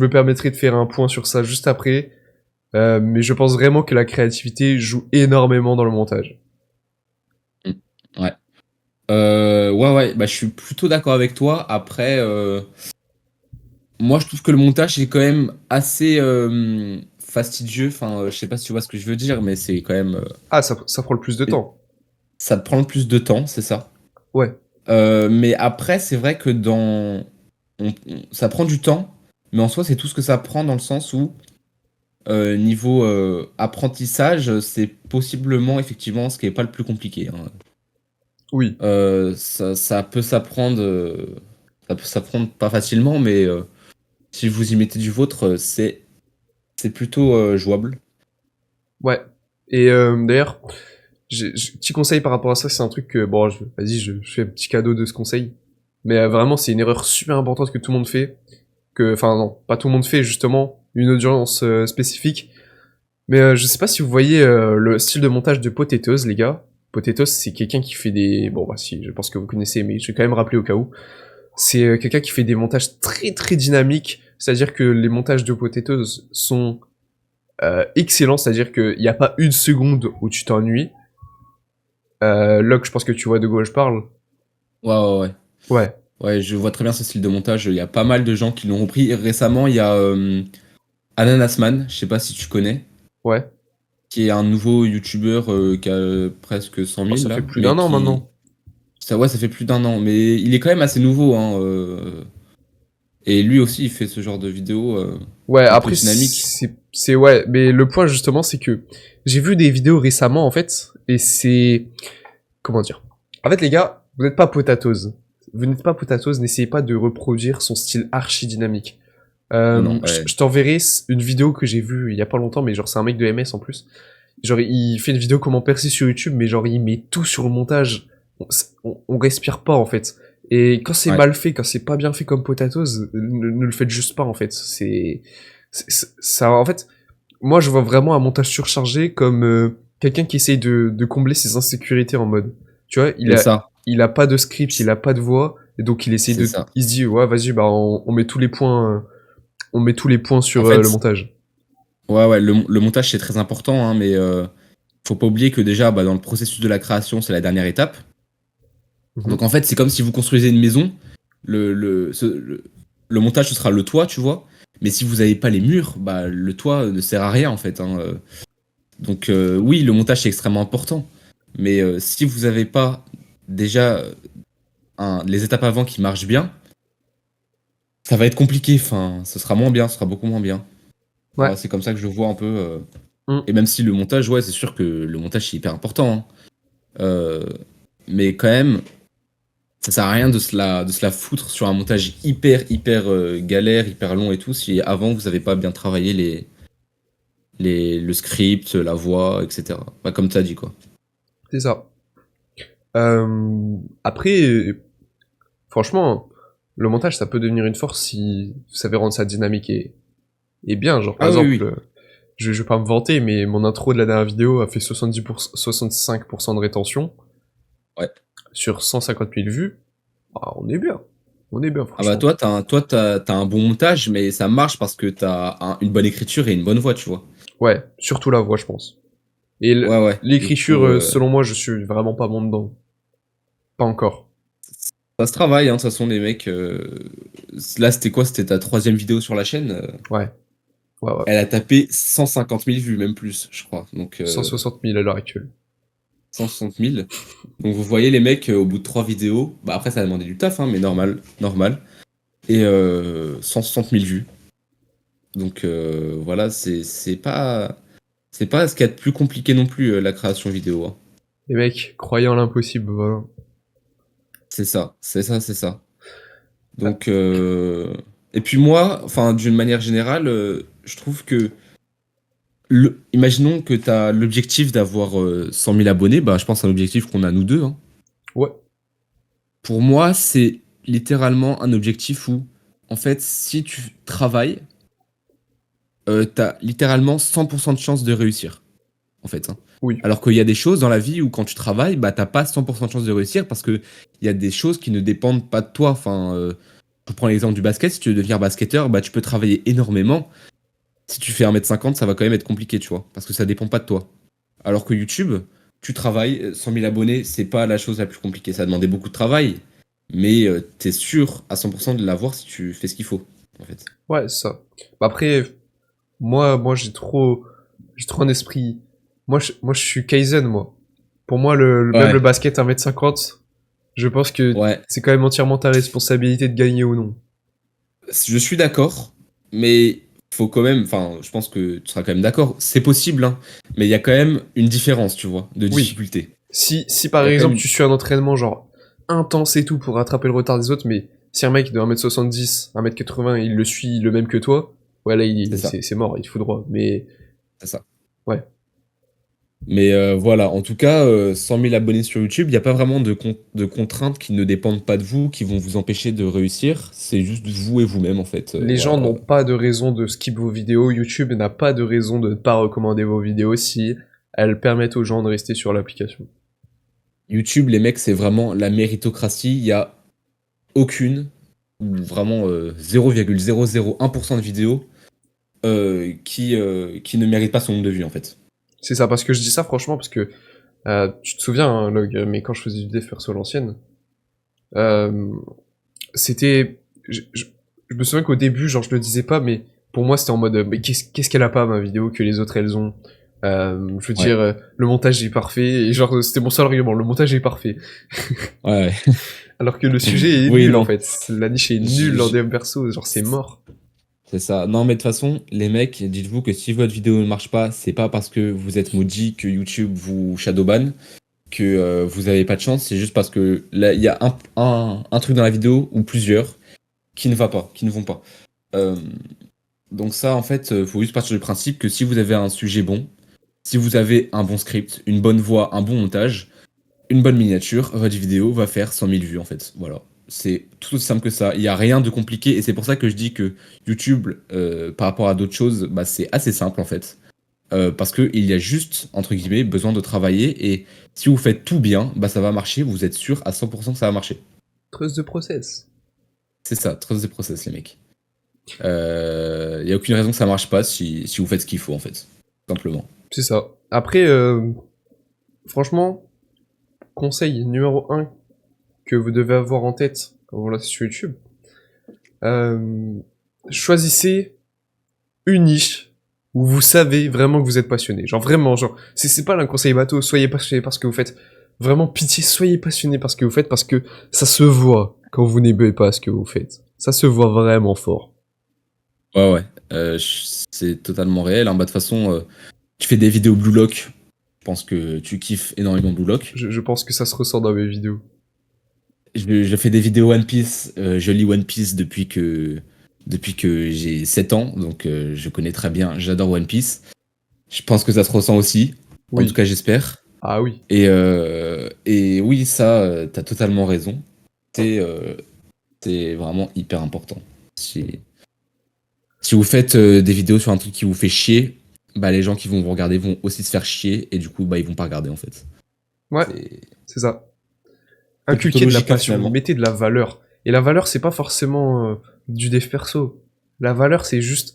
permettrai de faire un point sur ça juste après. Mais je pense vraiment que la créativité joue énormément dans le montage. Ouais. Ouais, bah, je suis plutôt d'accord avec toi. Après, moi, je trouve que le montage est quand même assez fastidieux. Enfin, je sais pas si tu vois ce que je veux dire, mais c'est quand même. Ah, ça prend le plus de temps. Ça te prend le plus de temps, c'est ça. Ouais. Mais après, c'est vrai que ça prend du temps, mais en soi, c'est tout ce que ça prend dans le sens où, niveau apprentissage, c'est possiblement effectivement ce qui est pas le plus compliqué, hein. Oui. Ça peut s'apprendre, ça peut s'apprendre pas facilement, mais si vous y mettez du vôtre, c'est plutôt jouable. Ouais. Et d'ailleurs, petit conseil par rapport à ça, c'est un truc que, bon, vas-y, je fais un petit cadeau de ce conseil. Mais vraiment, c'est une erreur super importante que tout le monde fait. Enfin, non, pas tout le monde fait, justement, une audience spécifique. Mais je sais pas si vous voyez le style de montage de Potatoes, les gars. Potatoes, c'est quelqu'un qui fait des... Bon, bah si, je pense que vous connaissez, mais je vais quand même rappeler au cas où. C'est quelqu'un qui fait des montages très dynamiques. C'est-à-dire que les montages de Potatoes sont excellents. C'est-à-dire qu'il n'y a pas une seconde où tu t'ennuies. Locke, je pense que tu vois de quoi je parle. Ouais. Ouais, Ouais, je vois très bien ce style de montage. Il y a pas mal de gens qui l'ont repris. Récemment, il y a Ananasman, je sais pas si tu connais, ouais. qui est un nouveau YouTuber qui a presque 100 Oh, 000 ça fait là, plus mais d'un an qui... maintenant. Ça fait plus d'un an, mais il est quand même assez nouveau, hein, et lui aussi, il fait ce genre de vidéo Ouais, un peu après, dynamique. ouais. Mais le point, justement, c'est que j'ai vu des vidéos récemment, en fait, et c'est... Comment dire? En fait, les gars, vous n'êtes pas Potatoes. Vous n'êtes pas Potatoes, n'essayez pas de reproduire son style archi dynamique. Non, non, Je t'enverrai une vidéo que j'ai vue il y a pas longtemps, mais genre c'est un mec de MS en plus. Genre il fait une vidéo comment percer sur YouTube, mais genre il met tout sur le montage. On respire pas en fait. Et quand c'est ouais. mal fait, quand c'est pas bien fait comme Potatoes, ne le faites juste pas en fait. Ça en fait. Moi je vois vraiment un montage surchargé comme quelqu'un qui essaye de combler ses insécurités en mode. Tu vois, C'est ça, il a pas de script, il a pas de voix, et donc il essaye c'est de, ça. il se dit ouais vas-y bah on met tous les points. On met tous les points En sur le fait, montage. ouais, le montage c'est très important, hein, mais faut pas oublier que déjà, bah, dans le processus de la création, c'est la dernière étape. Mhm. Donc en fait, c'est comme si vous construisez une maison. Le montage, ce sera le toit, tu vois. Mais si vous n'avez pas les murs, bah, le toit ne sert à rien, en fait, hein. Donc oui, le montage, c'est extrêmement important. Mais si vous n'avez pas déjà les étapes avant qui marchent bien, ça va être compliqué. Enfin, ce sera moins bien, ce sera beaucoup moins bien. Ouais. Voilà, c'est comme ça que je le vois un peu. Mm. Et même si le montage, ouais, c'est sûr que le montage, c'est hyper important, hein. Euh, mais quand même, ça sert à rien de se la foutre sur un montage hyper galère, hyper long et tout, si avant vous avez pas bien travaillé le script, la voix, etc. Bah, comme tu as dit, quoi. C'est ça. Après, franchement, le montage, ça peut devenir une force si vous savez rendre ça dynamique et bien. Genre, par Ah oui, exemple, oui. je vais pas me vanter, mais mon intro de la dernière vidéo a fait 65% de rétention Ouais. sur 150 000 vues. Ah, on est bien. On est bien, Ah bah franchement. t'as un bon montage, mais ça marche parce que une bonne écriture et une bonne voix, tu vois. Ouais, surtout la voix, je pense. Et Ouais. Du l'écriture, coup, selon moi, je suis vraiment pas bon dedans. Pas encore. ça se travaille, hein, de toute façon, les mecs. Là, c'était quoi? C'était ta troisième vidéo sur la chaîne. Ouais. Ouais. Elle a tapé 150 000 vues, même plus, je crois. Donc, 160 000 à l'heure actuelle. 160 000. Donc vous voyez les mecs au bout de 3 vidéos, bah après ça a demandé du taf, hein, mais normal. et 160 000 vues. Donc voilà, c'est pas ce qu'il y a de plus compliqué non plus, la création vidéo, hein. Les mecs, croyant l'impossible, voilà. C'est ça, c'est ça, c'est ça. Ah, Donc et puis moi, enfin d'une manière générale, je trouve que imaginons que tu as l'objectif d'avoir 100 000 abonnés, bah je pense à un objectif qu'on a nous deux, hein. ouais, Pour moi, c'est littéralement un objectif où, en fait, si tu travailles, t'as littéralement 100% de chances de réussir, en fait, hein. oui, Alors qu'il y a des choses dans la vie où quand tu travailles, bah t'as pas 100% de chances de réussir parce que il y a des choses qui ne dépendent pas de toi. Enfin, je prends l'exemple du basket, si tu veux devenir basketteur, bah tu peux travailler énormément. Si tu fais 1m50, ça va quand même être compliqué, tu vois, parce que ça dépend pas de toi. Alors que YouTube, tu travailles, 100 000 abonnés, c'est pas la chose la plus compliquée. Ça a demandé beaucoup de travail, mais t'es sûr à 100% de l'avoir si tu fais ce qu'il faut, en fait. ouais, c'est ça. Bah après, moi, j'ai trop un esprit. Moi, je suis Kaizen, moi. Pour moi, même le Ouais, basket 1m50, je pense que ouais, c'est quand même entièrement ta responsabilité de gagner ou non. je suis d'accord, mais faut quand même, enfin, je pense que tu seras quand même d'accord. C'est possible, hein, mais il y a quand même une différence, tu vois, de Oui. difficulté. Si Il par y a quand même exemple tu suis un entraînement genre intense et tout pour rattraper le retard des autres, mais si un mec de 1m70, 1m80, il le suit le même que toi, ouais là c'est ça, c'est mort, il te fout droit. Mais c'est ça. ouais, Mais voilà, en tout cas, 100 000 abonnés sur YouTube, il n'y a pas vraiment de contraintes qui ne dépendent pas de vous, qui vont vous empêcher de réussir. C'est juste vous et vous-même, en fait. les gens Voilà. n'ont pas de raison de skip vos vidéos, YouTube n'a pas de raison de ne pas recommander vos vidéos si elles permettent aux gens de rester sur l'application. YouTube, les mecs, c'est vraiment la méritocratie. Il n'y a aucune, ou vraiment 0,001% de vidéos qui ne méritent pas son nombre de vues, en fait. C'est ça, parce que je dis ça franchement, parce que tu te souviens, hein, Log, mais quand je faisais du dev perso à l'ancienne, euh, c'était je me souviens qu'au début genre je le disais pas mais pour moi c'était en mode mais qu'est-ce qu'elle a pas ma vidéo que les autres elles ont. Je veux Ouais, dire le montage est parfait et genre c'était mon seul argument, le montage est parfait ouais. alors que le sujet est Oui, nul en non. fait, la niche est Je- nulle en je- DM perso, genre c'est mort. C'est ça. Non, mais de toute façon, les mecs, dites-vous que si votre vidéo ne marche pas, c'est pas parce que vous êtes maudit que YouTube vous shadowban, que vous avez pas de chance, c'est juste parce que là, il y a un truc dans la vidéo ou plusieurs qui ne va pas, qui ne vont pas. Euh, donc ça, en fait, faut juste partir du principe que si vous avez un sujet bon, si vous avez un bon script, une bonne voix, un bon montage, une bonne miniature, votre vidéo va faire 100 000 vues, en fait. Voilà. C'est tout aussi simple que ça. Il n'y a rien de compliqué et c'est pour ça que je dis que YouTube, par rapport à d'autres choses, bah, c'est assez simple, en fait. Parce qu'il y a juste, entre guillemets, besoin de travailler et si vous faites tout bien, bah ça va marcher, vous êtes sûr à 100% que ça va marcher. Trust de process. C'est ça, trust the process, les mecs. Il n'y a aucune raison que ça marche pas si vous faites ce qu'il faut, en fait. Simplement. C'est ça. Après franchement, conseil numéro un que vous devez avoir en tête quand vous lancez sur YouTube, euh, choisissez une niche où vous savez vraiment que vous êtes passionné. Genre vraiment, genre, c'est pas un conseil bateau, soyez passionné parce que vous faites. Vraiment, pitié, soyez passionné parce que vous faites, parce que ça se voit quand vous n'aimez pas ce que vous faites. Ça se voit vraiment fort. Ouais, ouais. C'est totalement réel, hein. Bah, de toute façon, tu fais des vidéos Blue Lock. Je pense que tu kiffes énormément Blue Lock. Je pense que ça se ressent dans mes vidéos. Je fais des vidéos One Piece. Je lis One Piece depuis que j'ai 7 ans. Donc, je connais très bien. J'adore One Piece. Je pense que ça se ressent aussi. En tout Oui. cas, j'espère. Ah oui. Et oui, ça, t'as totalement raison. C'est c'est vraiment hyper important. Si vous faites des vidéos sur un truc qui vous fait chier, bah les gens qui vont vous regarder vont aussi se faire chier et du coup bah ils vont pas regarder en fait. Ouais, C'est c'est ça. c'est plutôt Inculquez de la logique hein, passion, finalement. mettez de la valeur. Et la valeur, c'est pas forcément du dev perso. La valeur, c'est juste.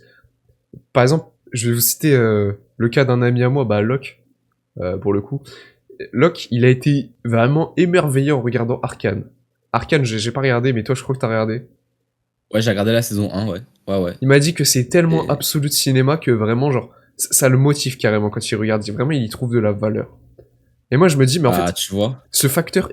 Par exemple, je vais vous citer le cas d'un ami à moi, bah Locke, pour le coup. Locke, il a été vraiment émerveillé en regardant Arcane. Arcane, j'ai pas regardé, mais toi, je crois que t'as regardé. Ouais, j'ai regardé la saison 1, ouais. Ouais, ouais. Il m'a dit que c'est tellement Et... absolu de cinéma que vraiment, genre, ça le motive carrément quand il regarde. Vraiment, il y trouve de la valeur. Et moi, je me dis, mais en Bah fait, tu vois. ce facteur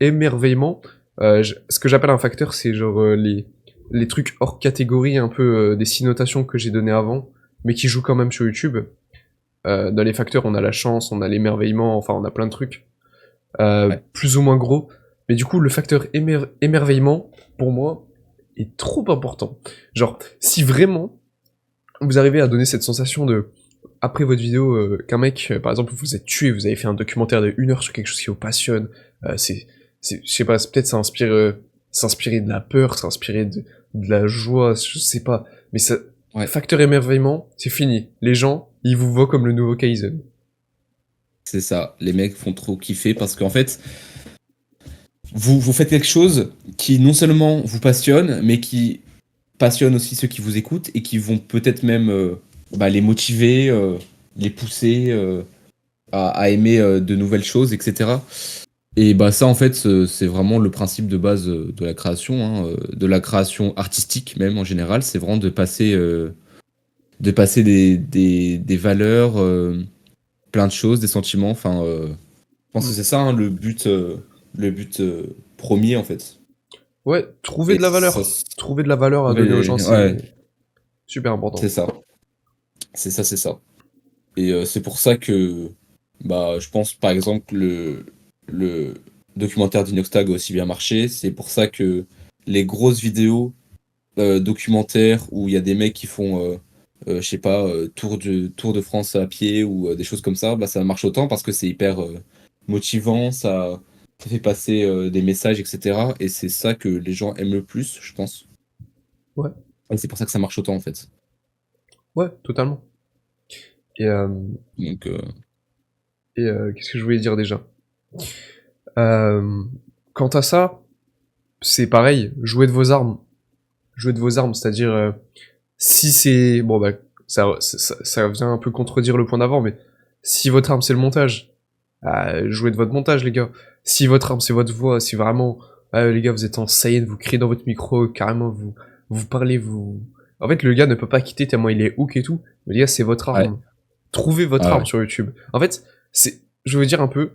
émerveillement, Ce que j'appelle un facteur, c'est genre les trucs hors catégorie, un peu des six notations que j'ai données avant, mais qui jouent quand même sur YouTube. Dans les facteurs, on a la chance, on a l'émerveillement, enfin on a plein de trucs, Ouais. plus ou moins gros. Mais du coup, le facteur émerveillement, pour moi, est trop important. Genre, si vraiment vous arrivez à donner cette sensation de, après votre vidéo, qu'un mec, par exemple, vous êtes tué, vous avez fait un documentaire de 1 heure sur quelque chose qui vous passionne, je sais pas, peut-être ça inspire, s'inspirer de la peur, s'inspirer de la joie, je sais pas. Mais ça, Ouais. facteur émerveillement, c'est fini. Les gens, ils vous voient comme le nouveau Kaizen. C'est ça. Les mecs font trop kiffer parce qu'en fait, vous faites quelque chose qui non seulement vous passionne, mais qui passionne aussi ceux qui vous écoutent et qui vont peut-être même les motiver, les pousser à aimer de nouvelles choses, etc. Et bah ça en fait c'est vraiment le principe de base de la création, hein, de la création artistique même en général, c'est vraiment de passer des valeurs, plein de choses, des sentiments. Enfin, je pense que Mm. c'est ça hein, le but premier en fait. Ouais, trouver Et de la ça, valeur. Trouver de la valeur à donner aux gens, ouais, c'est super c'est important. ça, c'est ça. Et c'est pour ça que, bah, je pense par exemple le documentaire d'Inoxtag a aussi bien marché. C'est pour ça que les grosses vidéos documentaires où il y a des mecs qui font, je sais pas, Tour de France à pied ou des choses comme ça, bah, ça marche autant parce que c'est hyper motivant, ça fait passer des messages, etc. Et c'est ça que les gens aiment le plus, je pense. Ouais, Et c'est pour ça que ça marche autant en fait. ouais, totalement. Et, euh, Donc, qu'est-ce que je voulais dire déjà? Euh, Quant à ça, c'est pareil, jouez de vos armes. Jouez de vos armes, c'est-à-dire, si c'est... Bon, bah, ça vient un peu contredire le point d'avant, mais si votre arme c'est le montage, jouez de votre montage, les gars. Si votre arme c'est votre voix, si vraiment, les gars, vous êtes en Saiyan, vous criez dans votre micro, carrément, vous parlez, vous... En fait, le gars ne peut pas quitter tellement il est hook et tout. Mais les gars, c'est votre ouais, arme. Trouvez votre ah arme ouais, sur YouTube. En fait, je veux dire un peu,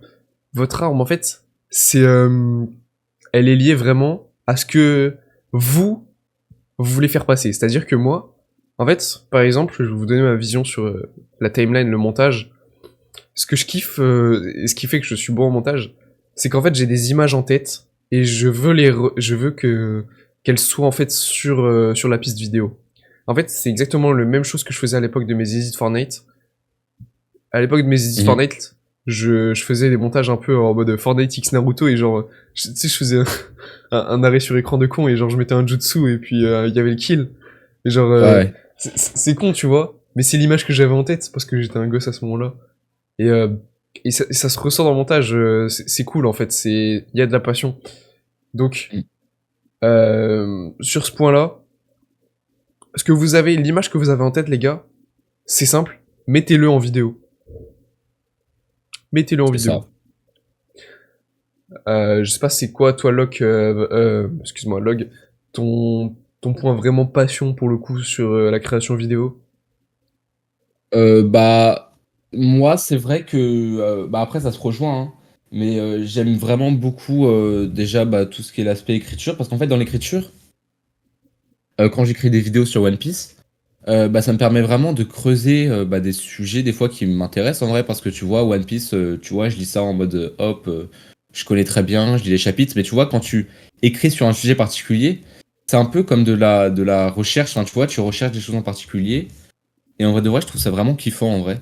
votre arme, en fait, c'est, elle est liée vraiment à ce que vous, vous voulez faire passer. C'est-à-dire que moi, en fait, par exemple, je vais vous donner ma vision sur la timeline, le montage. Ce que je kiffe, et ce qui fait que je suis bon en montage, c'est qu'en fait, j'ai des images en tête et je veux que qu'elles soient en fait sur la piste vidéo. En fait, c'est exactement la même chose que je faisais à l'époque de mes Edits Fortnite. À l'époque de mes Edits mhm. Fortnite, je faisais des montages un peu en mode Fortnite X Naruto et genre, tu sais, je faisais un arrêt sur écran de con et genre je mettais un jutsu et puis il y avait le kill. Et genre, Ouais, c'est con, tu vois, mais c'est l'image que j'avais en tête parce que j'étais un gosse à ce moment-là. Et, et ça se ressent dans le montage, c'est cool en fait, il y a de la passion. Donc, mm, sur ce point-là, ce que vous avez, l'image que vous avez en tête, les gars, c'est simple, mettez-le en vidéo. Mettez-le en c'est ça. vidéo. Je sais pas c'est quoi toi Locke, excuse-moi Log, ton point vraiment passion pour le coup sur la création vidéo. Bah, moi, c'est vrai que, bah, après, ça se rejoint, hein, mais j'aime vraiment beaucoup déjà bah, tout ce qui est l'aspect écriture, parce qu'en fait, dans l'écriture, quand j'écris des vidéos sur One Piece, bah, ça me permet vraiment de creuser bah, des sujets des fois qui m'intéressent en vrai, parce que tu vois, One Piece, tu vois, je lis ça en mode hop, je connais très bien, je lis les chapitres, mais tu vois, quand tu écris sur un sujet particulier, c'est un peu comme de la recherche, enfin, tu vois, tu recherches des choses en particulier, et en vrai de vrai, je trouve ça vraiment kiffant en vrai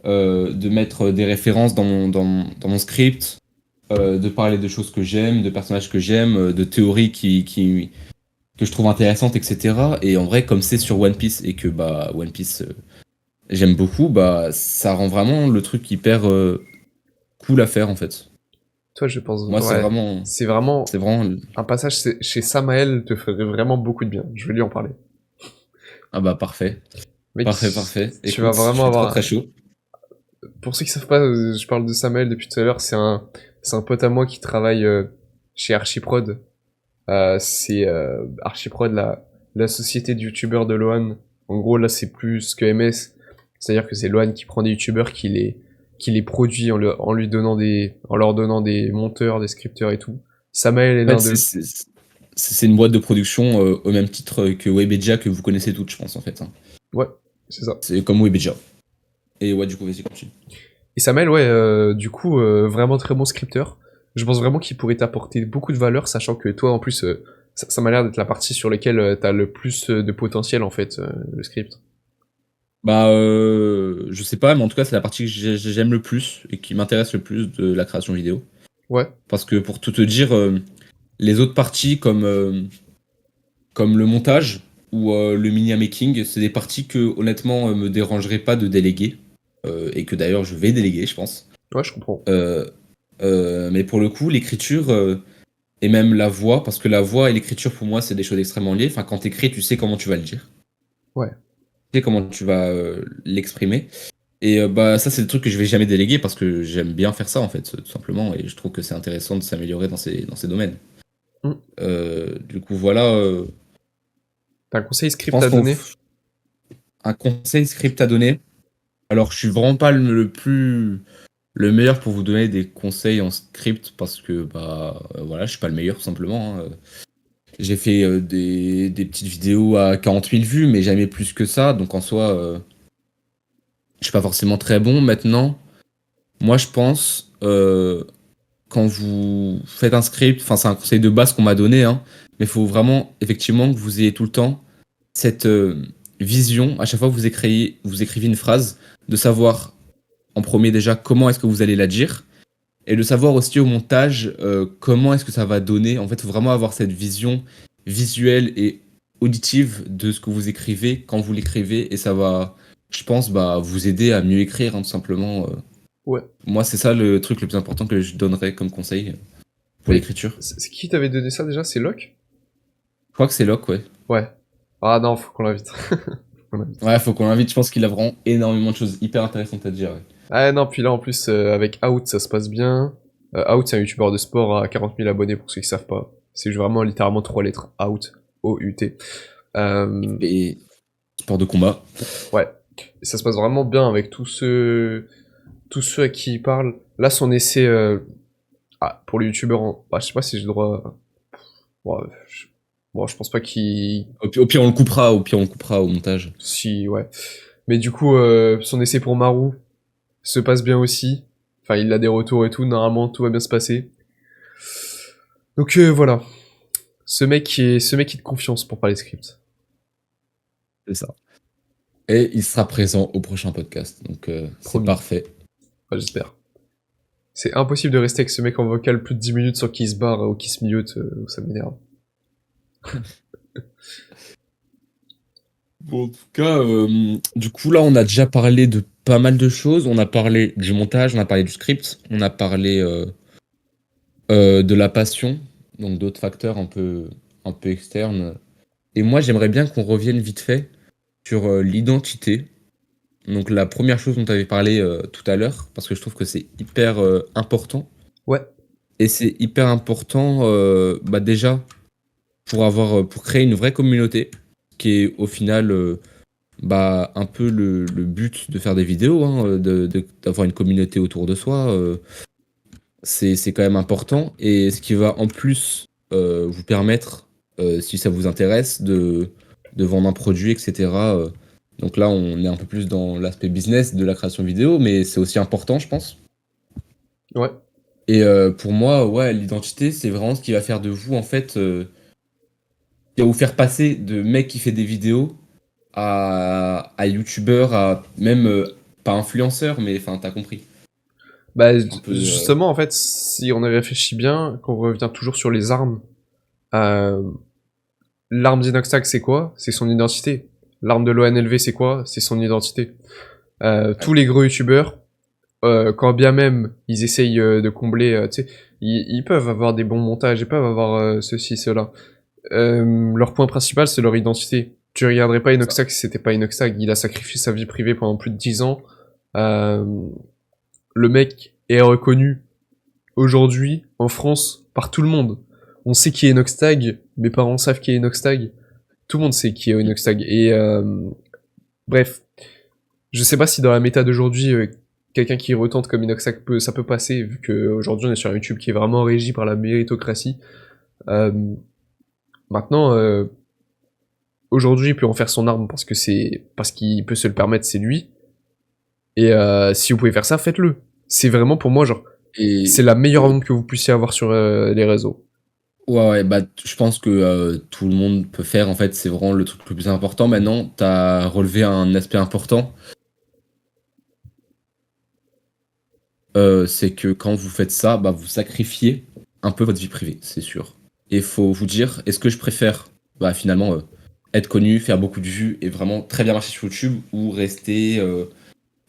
de mettre des références dans mon script, de parler de choses que j'aime, de personnages que j'aime, de théories que je trouve intéressantes, etc. Et en vrai, comme c'est sur One Piece et que bah, One Piece, j'aime beaucoup, bah, ça rend vraiment le truc hyper cool à faire en fait. Toi je pense, Moi, ouais, c'est vraiment, un passage chez Samael te ferait vraiment beaucoup de bien, je vais lui en parler. ah bah parfait, Mec, parfait, parfait. tu vas Écoute, je vraiment suis très avoir... très chaud. Pour ceux qui savent pas, je parle de Samael depuis tout à l'heure, c'est un pote à moi qui travaille chez Archiprod. C'est Archiprod, la société de youtubeurs de Loan. En gros, là, c'est plus que MS. C'est-à-dire que c'est Loan qui prend des youtubeurs, qui les produit en leur donnant des monteurs, des scripteurs et tout. Samael est En fait, l'un d'eux. c'est une boîte de production au même titre que Webedia que vous connaissez toutes, je pense, en fait, hein. Ouais, c'est ça. C'est comme Webedia. Et ouais, du coup, vas-y, continue. Et Samael, ouais, du coup, vraiment très bon scripteur. Je pense vraiment qu'il pourrait t'apporter beaucoup de valeur, sachant que toi, en plus, ça m'a l'air d'être la partie sur laquelle t'as le plus de potentiel, en fait, le script. Bah, je sais pas, mais en tout cas, c'est la partie que j'aime le plus et qui m'intéresse le plus de la création vidéo. Ouais, Parce que pour tout te dire, les autres parties comme le montage ou le mini making, c'est des parties que honnêtement me dérangeraient pas de déléguer et que d'ailleurs je vais déléguer, je pense. ouais, je comprends. Euh, mais pour le coup, l'écriture et même la voix, parce que la voix et l'écriture pour moi c'est des choses extrêmement liées. Enfin, quand t'écris, tu sais comment tu vas le dire, Ouais. tu sais comment tu vas l'exprimer. Et bah ça c'est des trucs que je vais jamais déléguer parce que j'aime bien faire ça en fait, tout simplement, et je trouve que c'est intéressant de s'améliorer dans ces domaines. Hmm. Du coup voilà, T'as un conseil je script pense à qu'on donner? un conseil script à donner. Alors, je suis vraiment pas le meilleur pour vous donner des conseils en script parce que bah voilà, je suis pas le meilleur tout simplement, hein. J'ai fait des petites vidéos à 40 000 vues, mais jamais plus que ça. Donc en soi, je suis pas forcément très bon. Maintenant, moi je pense quand vous faites un script, enfin c'est un conseil de base qu'on m'a donné, hein, mais il faut vraiment effectivement que vous ayez tout le temps cette vision à chaque fois que vous écrivez une phrase, de savoir en premier déjà comment est-ce que vous allez la dire et de savoir aussi au montage comment est-ce que ça va donner. En fait, il faut vraiment avoir cette vision visuelle et auditive de ce que vous écrivez quand vous l'écrivez et ça va, je pense, bah, vous aider à mieux écrire, hein, tout simplement. Ouais. Moi, c'est ça le truc le plus important que je donnerais comme conseil pour Mais l'écriture. c'est qui t'avait donné ça déjà? C'est Locke? Je crois que c'est Locke, ouais. Ouais. Ah non, faut qu'on l'invite. Faut qu'on l'invite. Ouais, faut qu'on l'invite, je pense qu'il a vraiment énormément de choses hyper intéressantes à dire, ouais. Ah non, puis là en plus avec Out ça se passe bien. Out c'est un youtubeur de sport à 40 000 abonnés pour ceux qui savent pas. C'est vraiment littéralement trois lettres. Out. O-U-T. Et sport de combat. Ouais. Et ça se passe vraiment bien avec tous ceux à qui il parle. Là son essai pour le youtubeur bah, je sais pas si j'ai le droit. Bon, je pense pas qu'il. Au pire, on le coupera, au montage. Si, ouais. Mais du coup, son essai pour Maru se passe bien aussi. Enfin, il a des retours et tout. Normalement, tout va bien se passer. Donc voilà. Ce mec est de confiance pour parler script. C'est ça. Et il sera présent au prochain podcast. Donc c'est Promis. parfait. Enfin, j'espère. C'est impossible de rester avec ce mec en vocal plus de 10 minutes sans qu'il se barre ou qu'il se mute. Ça m'énerve. Bon, en tout cas, du coup, là, on a déjà parlé de pas mal de choses. On a parlé du montage, on a parlé du script, on a parlé de la passion, donc d'autres facteurs un peu externes. Et moi, j'aimerais bien qu'on revienne vite fait sur l'identité. Donc, la première chose dont tu avais parlé tout à l'heure, parce que je trouve que c'est hyper important. Ouais. Et c'est hyper important, bah déjà, pour créer une vraie communauté, qui est au final bah, un peu le but de faire des vidéos, hein, d'avoir une communauté autour de soi. C'est quand même important. Et ce qui va en plus vous permettre, si ça vous intéresse, de vendre un produit, etc. Donc là, on est un peu plus dans l'aspect business de la création vidéo, mais c'est aussi important, je pense. Ouais. Et pour moi, ouais, l'identité, c'est vraiment ce qui va faire de vous, en fait, qui va vous faire passer de mec qui fait des vidéos à youtubeur, à même, pas influenceur, mais enfin, t'as compris. Bah, Un peu. justement, en fait, si on avait réfléchi bien, qu'on revient toujours sur les armes, euh, l'arme d'Inoxtag, c'est quoi? C'est son identité. L'arme de l'ONLV, c'est quoi? C'est son identité. Tous Ouais, les gros youtubeurs, quand bien même ils essayent de combler, tu sais, ils peuvent avoir des bons montages, ils peuvent avoir ceci, cela. Leur point principal, c'est leur identité. Tu regarderais pas ça. Inoxtag si c'était pas Inoxtag. Il a sacrifié sa vie privée pendant plus de 10 ans. Euh, le mec est reconnu aujourd'hui en France par tout le monde. On sait qui est Inoxtag, mes parents savent qui est Inoxtag. Tout le monde sait qui est Inoxtag. Et bref, je sais pas si dans la méta d'aujourd'hui, quelqu'un qui retente comme Inox, ça peut passer, vu qu'aujourd'hui on est sur un YouTube qui est vraiment régi par la méritocratie. Euh, Maintenant, aujourd'hui, il peut en faire son arme parce qu'il peut se le permettre, c'est lui. Et si vous pouvez faire ça, faites-le. C'est vraiment pour moi, genre, c'est Et la meilleure arme que vous puissiez avoir sur les réseaux. ouais, ouais, bah, je pense que tout le monde peut faire. En fait, c'est vraiment le truc le plus important. Maintenant, tu as relevé un aspect important. C'est que quand vous faites ça, bah, vous sacrifiez un peu votre vie privée, c'est sûr. Et il faut vous dire, est-ce que je préfère bah, finalement être connu, faire beaucoup de vues et vraiment très bien marcher sur YouTube ou rester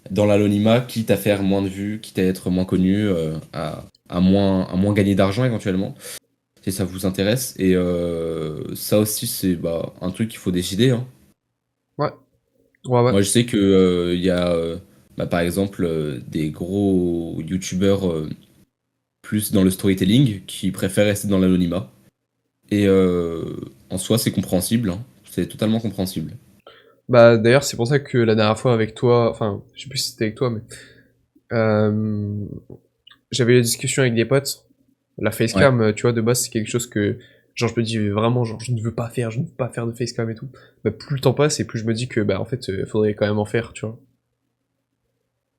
dans l'anonymat, quitte à faire moins de vues, quitte à être moins connu, à moins gagner d'argent éventuellement, si ça vous intéresse. Et ça aussi, c'est bah, un truc qu'il faut décider, hein. Ouais, ouais, ouais. Moi, je sais que il y a bah, par exemple des gros youtubeurs plus dans le storytelling qui préfèrent rester dans l'anonymat. Et en soi, c'est compréhensible, hein. C'est totalement compréhensible. Bah, d'ailleurs, c'est pour ça que la dernière fois avec toi, enfin, je sais plus si c'était avec toi, mais euh, j'avais des discussions avec des potes. La Ouais. facecam, tu vois, de base, c'est quelque chose que, genre, je me dis vraiment, genre, je ne veux pas faire de facecam et tout. Bah, plus le temps passe et plus je me dis que, bah, en fait, faudrait quand même en faire, tu vois.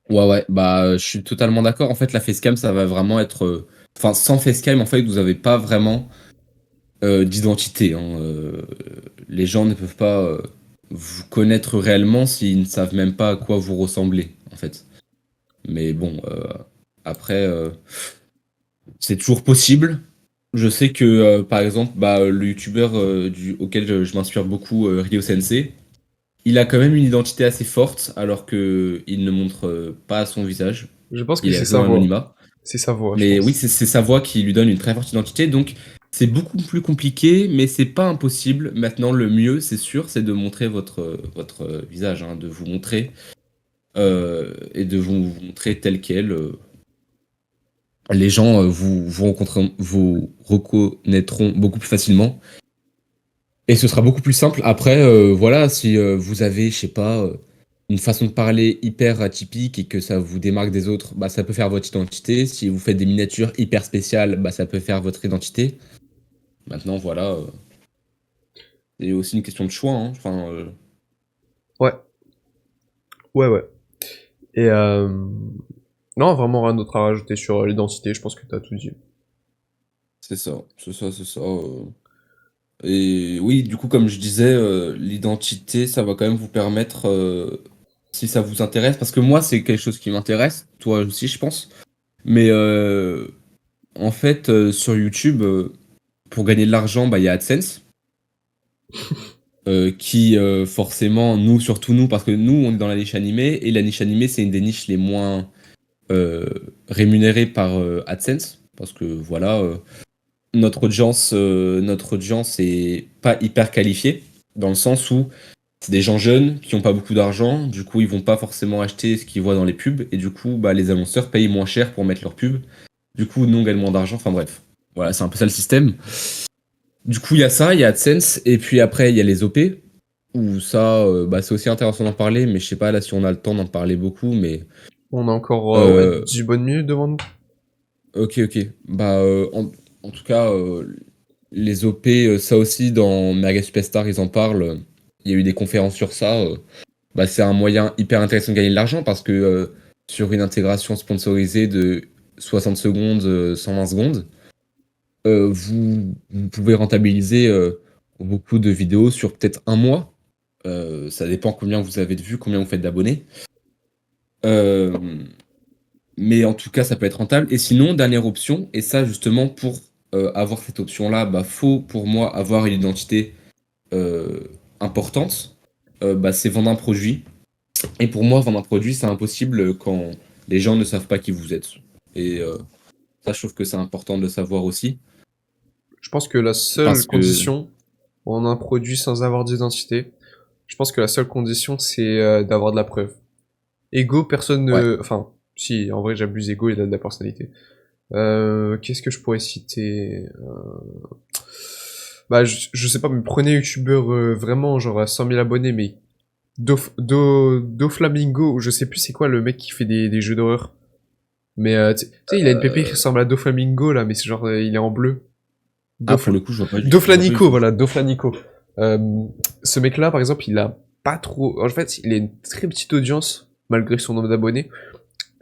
Ouais, ouais, bah, je suis totalement d'accord. En fait, la facecam, ça va vraiment être. Enfin, sans facecam, en fait, vous avez pas vraiment d'identité, hein. Les gens ne peuvent pas vous connaître réellement s'ils ne savent même pas à quoi vous ressemblez, en fait. Mais bon, après, c'est toujours possible. Je sais que, par exemple, bah, le youtubeur auquel je m'inspire beaucoup, Ryo Sensei, il a quand même une identité assez forte, alors que il ne montre pas son visage. Je pense que Il est c'est resté sa dans voix. l'anonymat. C'est sa voix, je Mais oui, pense. c'est sa voix qui lui donne une très forte identité, donc c'est beaucoup plus compliqué, mais c'est pas impossible. Maintenant, le mieux, c'est sûr, c'est de montrer votre visage, hein, de vous montrer et de vous montrer tel quel. Les gens vous reconnaîtront beaucoup plus facilement. Et ce sera beaucoup plus simple. Après, voilà, si vous avez, je sais pas, une façon de parler hyper atypique et que ça vous démarque des autres, bah ça peut faire votre identité. Si vous faites des miniatures hyper spéciales, bah ça peut faire votre identité. Maintenant, voilà, c'est aussi une question de choix, hein. Enfin, Ouais, ouais, ouais. Et non, vraiment rien d'autre à rajouter sur l'identité, je pense que t'as tout dit. c'est ça, c'est ça, c'est ça. Et oui, du coup, comme je disais, l'identité, ça va quand même vous permettre, si ça vous intéresse, parce que moi, c'est quelque chose qui m'intéresse, toi aussi, je pense. Mais en fait, sur YouTube, pour gagner de l'argent, bah, il y a AdSense, qui forcément, nous, surtout nous, parce que nous, on est dans la niche animée, et la niche animée, c'est une des niches les moins euh, rémunérées par AdSense, parce que voilà, notre audience est pas hyper qualifiée, dans le sens où c'est des gens jeunes qui ont pas beaucoup d'argent, du coup, ils vont pas forcément acheter ce qu'ils voient dans les pubs, et du coup, bah, les annonceurs payent moins cher pour mettre leurs pubs. Du coup, nous, on gagne moins d'argent. Enfin bref. Voilà, c'est un peu ça le système. Du coup, il y a ça, il y a AdSense, et puis après, il y a les OP, où ça, bah, c'est aussi intéressant d'en parler, mais je sais pas là si on a le temps d'en parler beaucoup, mais... On a encore ouais, euh, 10 bonnes minutes devant nous. ok, ok. Bah, en tout cas, les OP, ça aussi, dans Mega Superstar, ils en parlent. Il y a eu des conférences sur ça. Bah, c'est un moyen hyper intéressant de gagner de l'argent, parce que sur une intégration sponsorisée de 60 secondes, 120 secondes, vous pouvez rentabiliser beaucoup de vidéos sur peut-être un mois. Ça dépend combien vous avez de vues, combien vous faites d'abonnés. Euh, mais en tout cas, ça peut être rentable. Et sinon, dernière option, et ça justement pour avoir cette option-là, bah, faut pour moi avoir une identité euh, importante. Bah, c'est vendre un produit. Et pour moi, vendre un produit, c'est impossible quand les gens ne savent pas qui vous êtes. Et ça, je trouve que c'est important de le savoir aussi. Je pense que la seule Parce que, condition pour un produit sans avoir d'identité, je pense que la seule condition, c'est d'avoir de la preuve. Ego, personne ouais. ne... Enfin, si, en vrai, j'abuse Ego, il a de la personnalité. Qu'est-ce que je pourrais citer Bah, je sais pas, mais prenez youtubeur vraiment, genre à 100 000 abonnés, mais Doflamingo, ou je sais plus c'est quoi le mec qui fait des jeux d'horreur. Mais tu sais, il a une pépé qui ressemble à Doflamingo là, mais c'est genre il est en bleu. Ah, pour le coup, je vois pas du Doflanico, tout. voilà, Doflanico. Ce mec-là, par exemple, il a pas trop. En fait, il a une très petite audience malgré son nombre d'abonnés.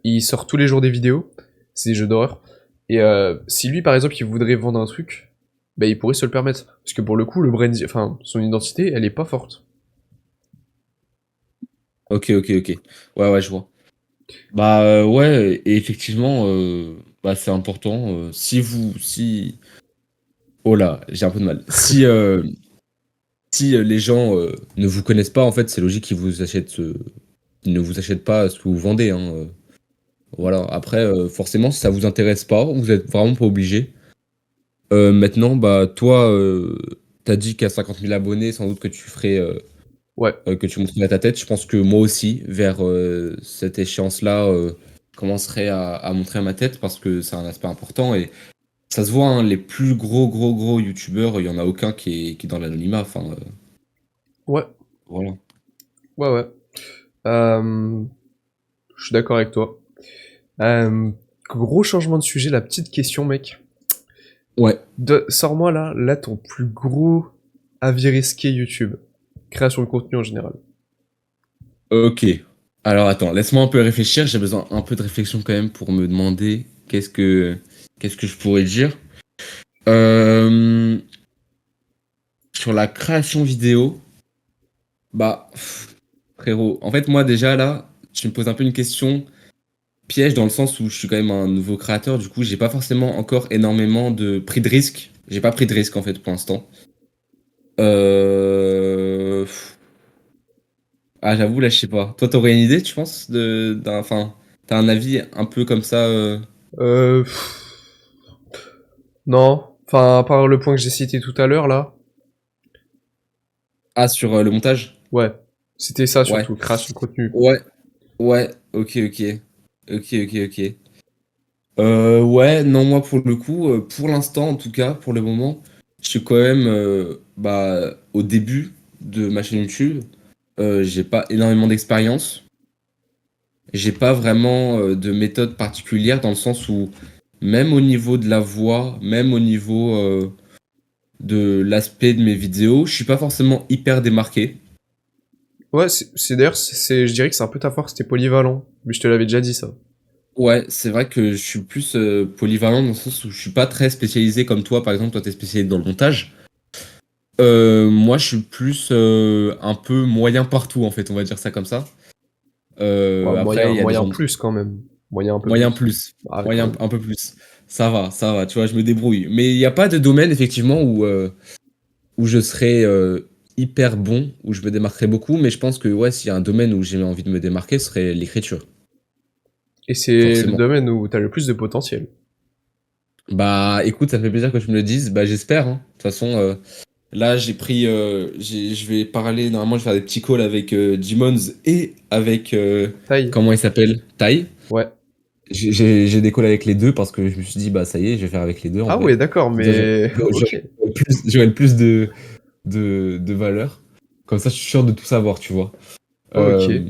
Il sort tous les jours des vidéos, c'est des jeux d'horreur. Et si lui, par exemple, il voudrait vendre un truc, bah, il pourrait se le permettre. Parce que pour le coup, le brand, enfin, son identité, elle est pas forte. Ok, ok, ok. Ouais, ouais, je vois. Bah ouais, et effectivement, bah, c'est important. Si... Oh là, j'ai un peu de mal. Si les gens ne vous connaissent pas, en fait, c'est logique qu'ils vous achètent, ils ne vous achètent pas ce que vous vendez, hein. Voilà. Après, forcément, si ça vous intéresse pas, vous êtes vraiment pas obligé. Maintenant, bah toi, t'as dit qu'à 50 000 abonnés, sans doute que tu ferais, Ouais, que tu montrerais ta tête. Je pense que moi aussi, vers cette échéance-là, commencerai à montrer ma tête parce que c'est un aspect important et ça se voit, hein, les plus gros youtubeurs, il y en a aucun qui est dans l'anonymat. Enfin, ouais, voilà. ouais. Euh, je suis d'accord avec toi. Euh, Gros changement de sujet, la petite question, mec. Ouais. Sors-moi là ton plus gros avis risqué YouTube. Création de contenu en général. Ok. Alors attends, laisse-moi un peu réfléchir. J'ai besoin un peu de réflexion quand même pour me demander qu'est-ce que je pourrais dire. Euh, Sur la création vidéo, bah frérot, en fait moi déjà là, tu me poses un peu une question piège dans le sens où je suis quand même un nouveau créateur. Du coup, j'ai pas forcément encore énormément de pris de risque. J'ai pas pris de risque en fait pour l'instant. Euh... Ah, j'avoue, là, je sais pas. Toi, t'aurais une idée, tu penses, enfin, t'as un avis un peu comme ça, Euh, pff, non. Enfin, à part le point que j'ai cité tout à l'heure, là. Ah, sur le montage? Ouais. C'était ça Ouais. surtout, création de contenu. Ouais, ouais, ok, ok. Ok, ok, ok. Ouais, non, moi, pour le coup, pour l'instant, en tout cas, pour le moment, je suis quand même, bah, au début de ma chaîne YouTube. J'ai pas énormément d'expérience. J'ai pas vraiment de méthode particulière dans le sens où, même au niveau de la voix, même au niveau de l'aspect de mes vidéos, je suis pas forcément hyper démarqué. Ouais, d'ailleurs, je dirais que c'est un peu ta force, t'es polyvalent. Mais je te l'avais déjà dit ça. Ouais, c'est vrai que je suis plus polyvalent dans le sens où je suis pas très spécialisé comme toi, par exemple, toi t'es spécialisé dans le montage. Moi je suis plus un peu moyen partout en fait, on va dire ça comme ça. Ouais, Après, il y a des moyen gens plus quand même. Moyen un peu moyen plus. plus, Ah, quand moyen même. un peu plus. Ça va, tu vois, je me débrouille. Mais il n'y a pas de domaine effectivement où je serais hyper bon, où je me démarquerais beaucoup, mais je pense que ouais, s'il y a un domaine où j'ai envie de me démarquer, ce serait l'écriture, Et c'est le forcément. domaine où t'as le plus de potentiel. Bah écoute, ça me fait plaisir que tu me le dises, bah j'espère, hein. De toute façon, là j'ai pris, je vais parler, normalement je vais faire des petits calls avec Jimons et avec, Taille. comment il s'appelle? Tai. Ouais. J'ai des calls avec les deux parce que je me suis dit, bah ça y est, je vais faire avec les deux en Ah vrai. ouais, d'accord, Comme ça, mais... Ok. j'aurai le plus de valeur. Comme ça, je suis sûr de tout savoir, tu vois. Ok. Euh,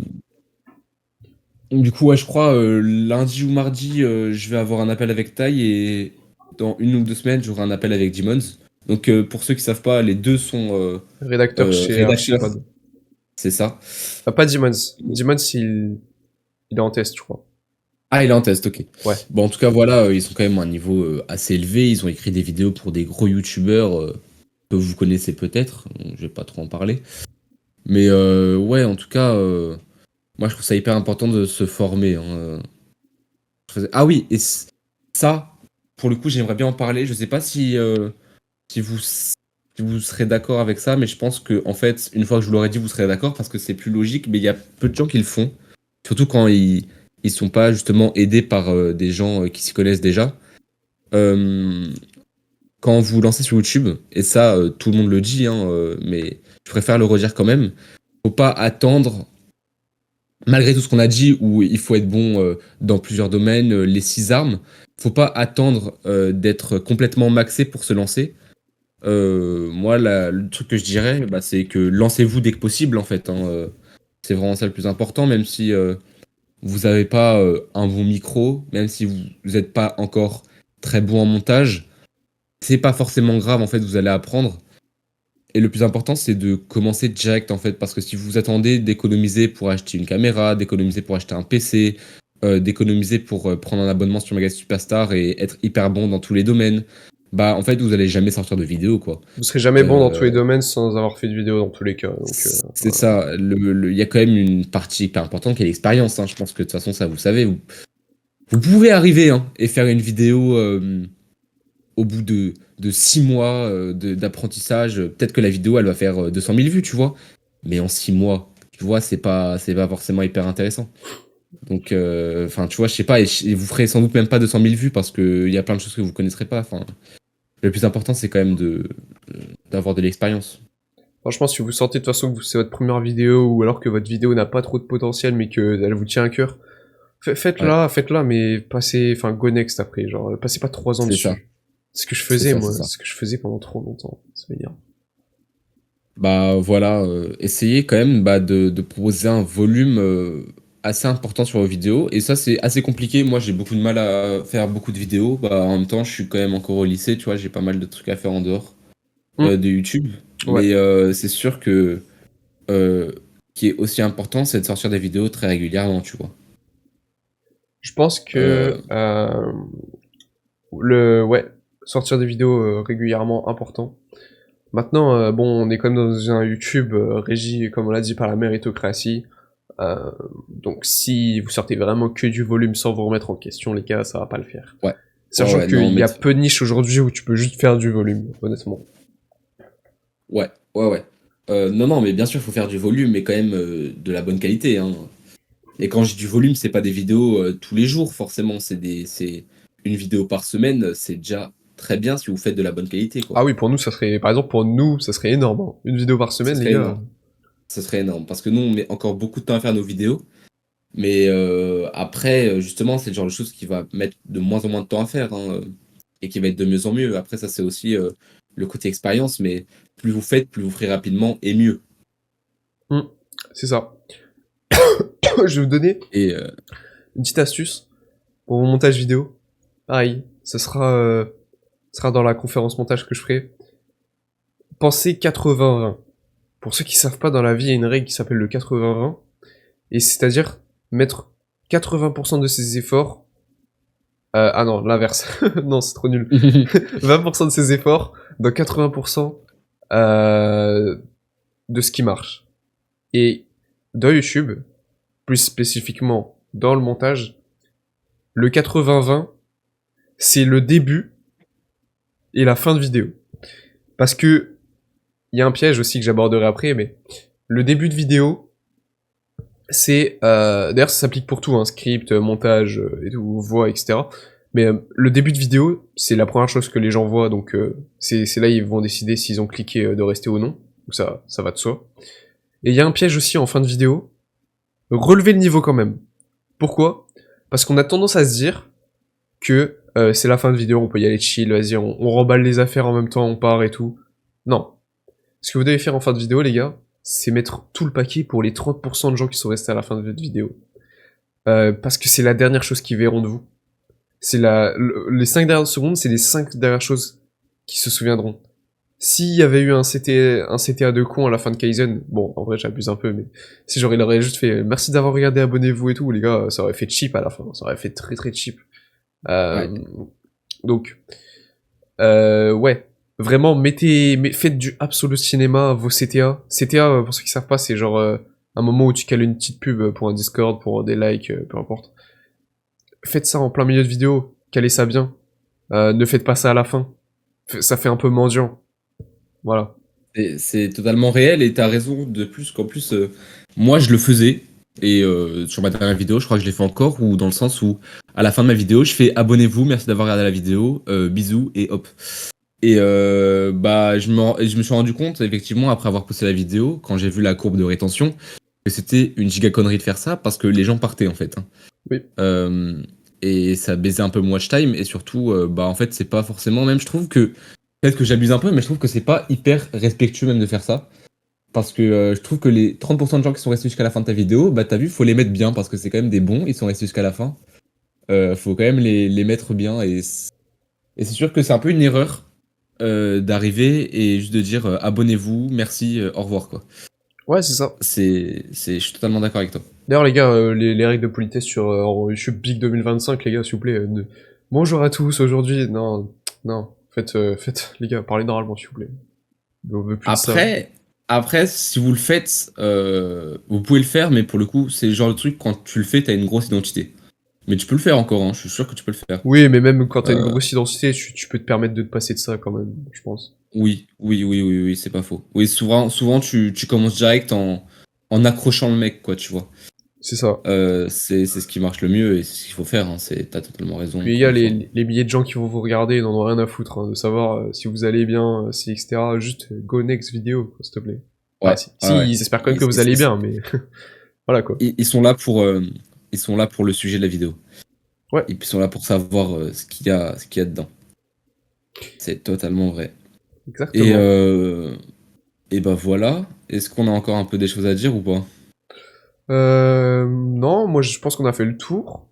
du coup, ouais, je crois lundi ou mardi, je vais avoir un appel avec Tai et dans 1 ou 2 semaines, j'aurai un appel avec Demons. Donc, pour ceux qui savent pas, les deux sont Rédacteur chez rédacteurs, Archipod. c'est ça. Ah, pas Demons. Demons, il est en test, je crois. Ah, il est en test, ok. Ouais. Bon, en tout cas, voilà, ils sont quand même à un niveau assez élevé. Ils ont écrit des vidéos pour des gros youtubeurs que vous connaissez peut-être. Je vais pas trop en parler. Mais ouais, en tout cas, moi, je trouve ça hyper important de se former, hein. Ah oui, et ça, pour le coup, j'aimerais bien en parler. Je sais pas si vous serez d'accord avec ça, mais je pense que, en fait, une fois que je vous l'aurais dit, vous serez d'accord parce que c'est plus logique. Mais il y a peu de gens qui le font, surtout quand ils sont pas justement aidés par des gens qui s'y connaissent déjà. Euh, Quand vous lancez sur YouTube, et ça, tout le monde le dit, hein, mais je préfère le redire quand même. Faut pas attendre, malgré tout ce qu'on a dit, où il faut être bon dans plusieurs domaines, les 6 armes. Faut pas attendre d'être complètement maxé pour se lancer. Moi, le truc que je dirais, bah, c'est que lancez-vous dès que possible, en fait, hein. C'est vraiment ça le plus important, même si vous n'avez pas un bon micro, même si vous n'êtes pas encore très bon en montage, c'est pas forcément grave, en fait, vous allez apprendre. Et le plus important, c'est de commencer direct, en fait, parce que si vous attendez d'économiser pour acheter une caméra, d'économiser pour acheter un PC, d'économiser pour prendre un abonnement sur Magazine Superstar et être hyper bon dans tous les domaines, bah, en fait, vous allez jamais sortir de vidéo, quoi. Vous serez jamais bon dans tous Euh, les domaines sans avoir fait de vidéo dans tous les cas. Donc, c'est voilà. ça. Il y a quand même une partie hyper importante qui est l'expérience, hein. Je pense que de toute façon, ça, vous savez. Vous pouvez arriver hein, et faire une vidéo au bout de 6 mois d'apprentissage. Peut-être que la vidéo, elle va faire 200 000 vues, tu vois. Mais en 6 mois, tu vois, c'est pas forcément hyper intéressant. Donc, enfin, tu vois, je sais pas, et vous ferez sans doute même pas 200 000 vues parce qu'il y a plein de choses que vous connaîtrez pas. Enfin, le plus important, c'est quand même d'avoir de l'expérience. Franchement, si vous sentez de toute façon que c'est votre première vidéo ou alors que votre vidéo n'a pas trop de potentiel mais que elle vous tient à cœur, Ouais, faites-la, mais passez, enfin, go next après, genre, passez pas 3 ans c'est ça. dessus. C'est ce que je C'est faisais, ça, moi, c'est ça. c'est ce que je faisais pendant trop longtemps, ça veut dire. Bah voilà, essayez quand même bah, de proposer un volume assez important sur vos vidéos. Et ça, c'est assez compliqué. Moi, j'ai beaucoup de mal à faire beaucoup de vidéos. Bah, en même temps, je suis quand même encore au lycée, tu vois, j'ai pas mal de trucs à faire en dehors de YouTube. Ouais. Mais c'est sûr que euh, ce qui est aussi important, c'est de sortir des vidéos très régulièrement, tu vois. Je pense que, Euh, ouais, sortir des vidéos régulièrement important. Maintenant, bon, on est quand même dans un YouTube régi, comme on l'a dit, par la méritocratie. Euh, donc si vous sortez vraiment que du volume sans vous remettre en question, les gars, ça va pas le faire. ouais, ouais, Sachant ouais, qu'il non, y mais a peu de niches aujourd'hui où tu peux juste faire du volume, honnêtement. ouais, ouais, ouais. Non, non, mais bien sûr, il faut faire du volume, mais quand même de la bonne qualité, hein. Et quand je dis du volume, c'est pas des vidéos tous les jours, forcément. C'est une vidéo par semaine. C'est déjà très bien si vous faites de la bonne qualité, Ah quoi. oui, pour nous, ça serait, par exemple, pour nous, ça serait énorme, hein. Une vidéo par Ce semaine, les serait gars. énorme. Ce serait énorme. Parce que nous, on met encore beaucoup de temps à faire nos vidéos. Mais après, justement, c'est le genre de choses qui va mettre de moins en moins de temps à faire, hein, et qui va être de mieux en mieux. Après, ça, c'est aussi le côté expérience. Mais plus vous faites, plus vous ferez rapidement et mieux. Hmm, c'est ça. Je vais vous donner Et une petite astuce pour mon montage vidéo. Pareil, ça sera dans la conférence montage que je ferai. Pensez 80-20. Pour ceux qui savent pas, dans la vie, il y a une règle qui s'appelle le 80-20. Et c'est-à-dire mettre 80% de ses efforts. Ah non, l'inverse. Non, c'est trop nul. 20% de ses efforts dans 80% de ce qui marche. Et dans YouTube, plus spécifiquement dans le montage, le 80-20, c'est le début et la fin de vidéo. Parce que il y a un piège aussi que j'aborderai après, mais le début de vidéo, c'est d'ailleurs ça s'applique pour tout, hein, script, montage et tout, voix, etc. Mais le début de vidéo, c'est la première chose que les gens voient, donc c'est là ils vont décider s'ils ont cliqué de rester ou non. Donc ça va de soi. Et il y a un piège aussi en fin de vidéo, relever le niveau quand même. Pourquoi? Parce qu'on a tendance à se dire que c'est la fin de vidéo, on peut y aller chill, vas-y, on remballe les affaires en même temps, on part et tout. Non. Ce que vous devez faire en fin de vidéo, les gars, c'est mettre tout le paquet pour les 30% de gens qui sont restés à la fin de votre vidéo. Parce que c'est la dernière chose qu'ils verront de vous. C'est les 5 dernières secondes, c'est les 5 dernières choses qui se souviendront. S'il y avait eu un CTA de con à la fin de Kaizen, bon, en vrai, j'abuse un peu, mais si genre il aurait juste fait merci d'avoir regardé, abonnez-vous et tout, les gars, ça aurait fait cheap à la fin, ça aurait fait très très cheap. ouais. Euh, donc, ouais, vraiment, faites du absolu cinéma à vos CTA. CTA, pour ceux qui savent pas, c'est genre un moment où tu cales une petite pub pour un Discord, pour des likes, peu importe. Faites ça en plein milieu de vidéo, calez ça bien. Ne faites pas ça à la fin. Ça fait un peu mendiant. Voilà. C'est totalement réel et t'as raison de plus qu'en plus, moi je le faisais et sur ma dernière vidéo, je crois que je l'ai fait encore ou dans le sens où à la fin de ma vidéo, je fais abonnez-vous, merci d'avoir regardé la vidéo, bisous et hop. Et bah je me suis rendu compte effectivement après avoir posté la vidéo, quand j'ai vu la courbe de rétention, que c'était une giga connerie de faire ça parce que les gens partaient en fait, hein. Oui. Euh, et ça baisait un peu mon watch time et surtout bah en fait c'est pas forcément même je trouve que peut-être que j'abuse un peu mais je trouve que c'est pas hyper respectueux même de faire ça Parce que je trouve que les 30% de gens qui sont restés jusqu'à la fin de ta vidéo, bah t'as vu, faut les mettre bien parce que c'est quand même des bons, ils sont restés jusqu'à la fin. Faut quand même les mettre bien et c'est sûr que c'est un peu une erreur d'arriver et juste de dire abonnez-vous, merci, au revoir quoi. Ouais, c'est ça. Je suis totalement d'accord avec toi. D'ailleurs, les gars, les règles de politesse sur YouTube Big 2025, les gars, s'il vous plaît. Bonjour à tous, aujourd'hui. Non, non. Faites, les gars, parlez normalement, s'il vous plaît. On veut plus de ça. Après, si vous le faites, vous pouvez le faire, mais pour le coup, c'est le genre de truc, quand tu le fais, t'as une grosse identité. Mais tu peux le faire encore, hein, je suis sûr que tu peux le faire. Oui, mais même quand t'as une Euh, grosse identité, tu peux te permettre de te passer de ça quand même, je pense. oui, c'est pas faux. Oui, souvent tu commences direct en accrochant le mec, quoi, tu vois. C'est ça. C'est ce qui marche le mieux et c'est ce qu'il faut faire, hein, t'as totalement raison, Puis les encore gars, une fois. les milliers de gens qui vont vous regarder, ils n'en ont rien à foutre de savoir si vous allez bien, si etc. Juste go next vidéo, quoi, s'il te plaît. Bah, Ouais, si, ouais. ils espèrent quand même que vous allez bien, mais voilà quoi. Ils sont là pour le sujet de la vidéo. Ouais, Et puis ils sont là pour savoir ce qu'il y a dedans. C'est totalement vrai. Et, exactement. euh, et bah voilà. Est-ce qu'on a encore un peu des choses à dire ou pas? Non, moi je pense qu'on a fait le tour.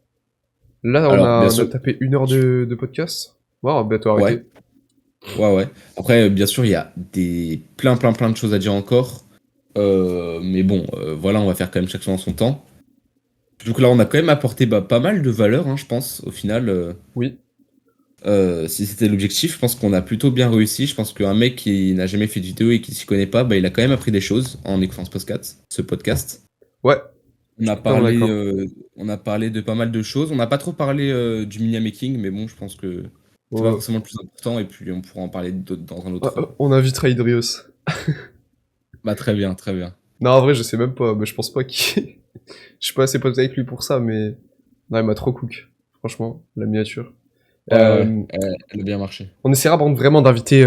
Là, Alors, bien on a sûr, tapé 1 heure de podcast. Bon, on va bientôt ouais, arrêter. ouais. Après, bien sûr, il y a plein de choses à dire encore. Mais bon, voilà, on va faire quand même chaque chose en son temps. Donc là, on a quand même apporté pas mal de valeur, hein, je pense, au final. Oui. Si c'était l'objectif, je pense qu'on a plutôt bien réussi. Je pense qu'un mec qui n'a jamais fait de vidéo et qui s'y connaît pas, bah, il a quand même appris des choses en écoutant ce podcast. Ouais, On je a suis totalement parlé, d'accord. euh, on a parlé de pas mal de choses. On n'a pas trop parlé du mini making, mais bon, je pense que c'est pas Ouais. forcément le plus important et puis on pourra en parler dans un autre. On invitera Idrios. Bah très bien, très bien. Non, en vrai, je sais même pas, mais je pense pas qu'il... Je suis pas assez pote avec lui pour ça, mais... Non, il m'a trop cook. Franchement, la miniature. Ouais, Euh, elle a bien marché. on essaiera vraiment d'inviter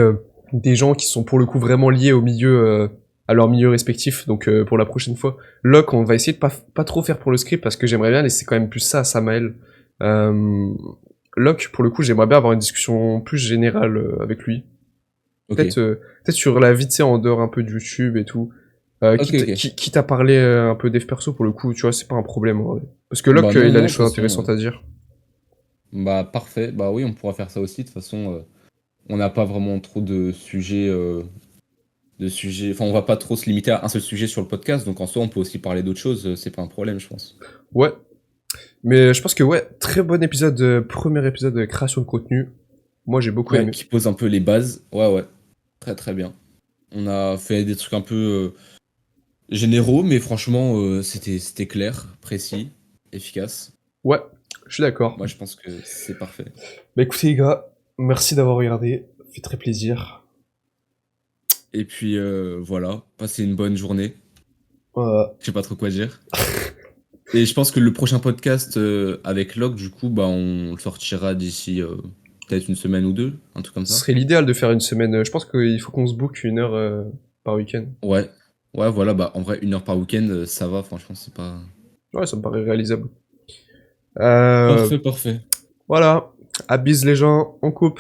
des gens qui sont pour le coup vraiment liés au milieu, à leur milieu respectif. Donc pour la prochaine fois, Locke, on va essayer de pas trop faire pour le script parce que j'aimerais bien laisser quand même plus ça à Samael. Euh, Locke, pour le coup, j'aimerais bien avoir une discussion plus générale avec lui. Ok, Peut-être sur la vie, tu sais, en dehors un peu de YouTube et tout. ok. Quitte à parler un peu dev perso pour le coup, tu vois, c'est pas un problème en vrai. Parce que Bah Locke, non, il a non, des de toute choses façon, intéressantes à dire. bah parfait. Bah oui, on pourra faire ça aussi. De toute façon, on n'a pas vraiment trop de sujets. Enfin, on va pas trop se limiter à un seul sujet sur le podcast. Donc en soi, on peut aussi parler d'autres choses. C'est pas un problème, je pense. Ouais, mais je pense que ouais, très bon épisode, premier épisode de création de contenu. Moi, j'ai beaucoup Ouais, aimé. qui pose un peu les bases. Ouais. Très très bien. On a fait des trucs un peu généraux, mais franchement, c'était clair, précis, efficace. Ouais, je suis d'accord. Moi, je pense que c'est parfait. Bah écoutez les gars, merci d'avoir regardé, ça fait très plaisir. Et puis voilà, passez une bonne journée. Voilà. Je sais pas trop quoi dire. Et je pense que le prochain podcast avec Locke, du coup, bah, on le sortira d'ici peut-être une semaine ou deux, un truc comme Ce ça. serait l'idéal de faire une semaine. Je pense qu'il faut qu'on se book 1 heure par week-end. Ouais, voilà, bah en vrai, 1 heure par week-end, ça va, franchement, c'est pas. Ouais, ça me paraît réalisable. Euh, Parfait, parfait. voilà. À bise les gens, on coupe.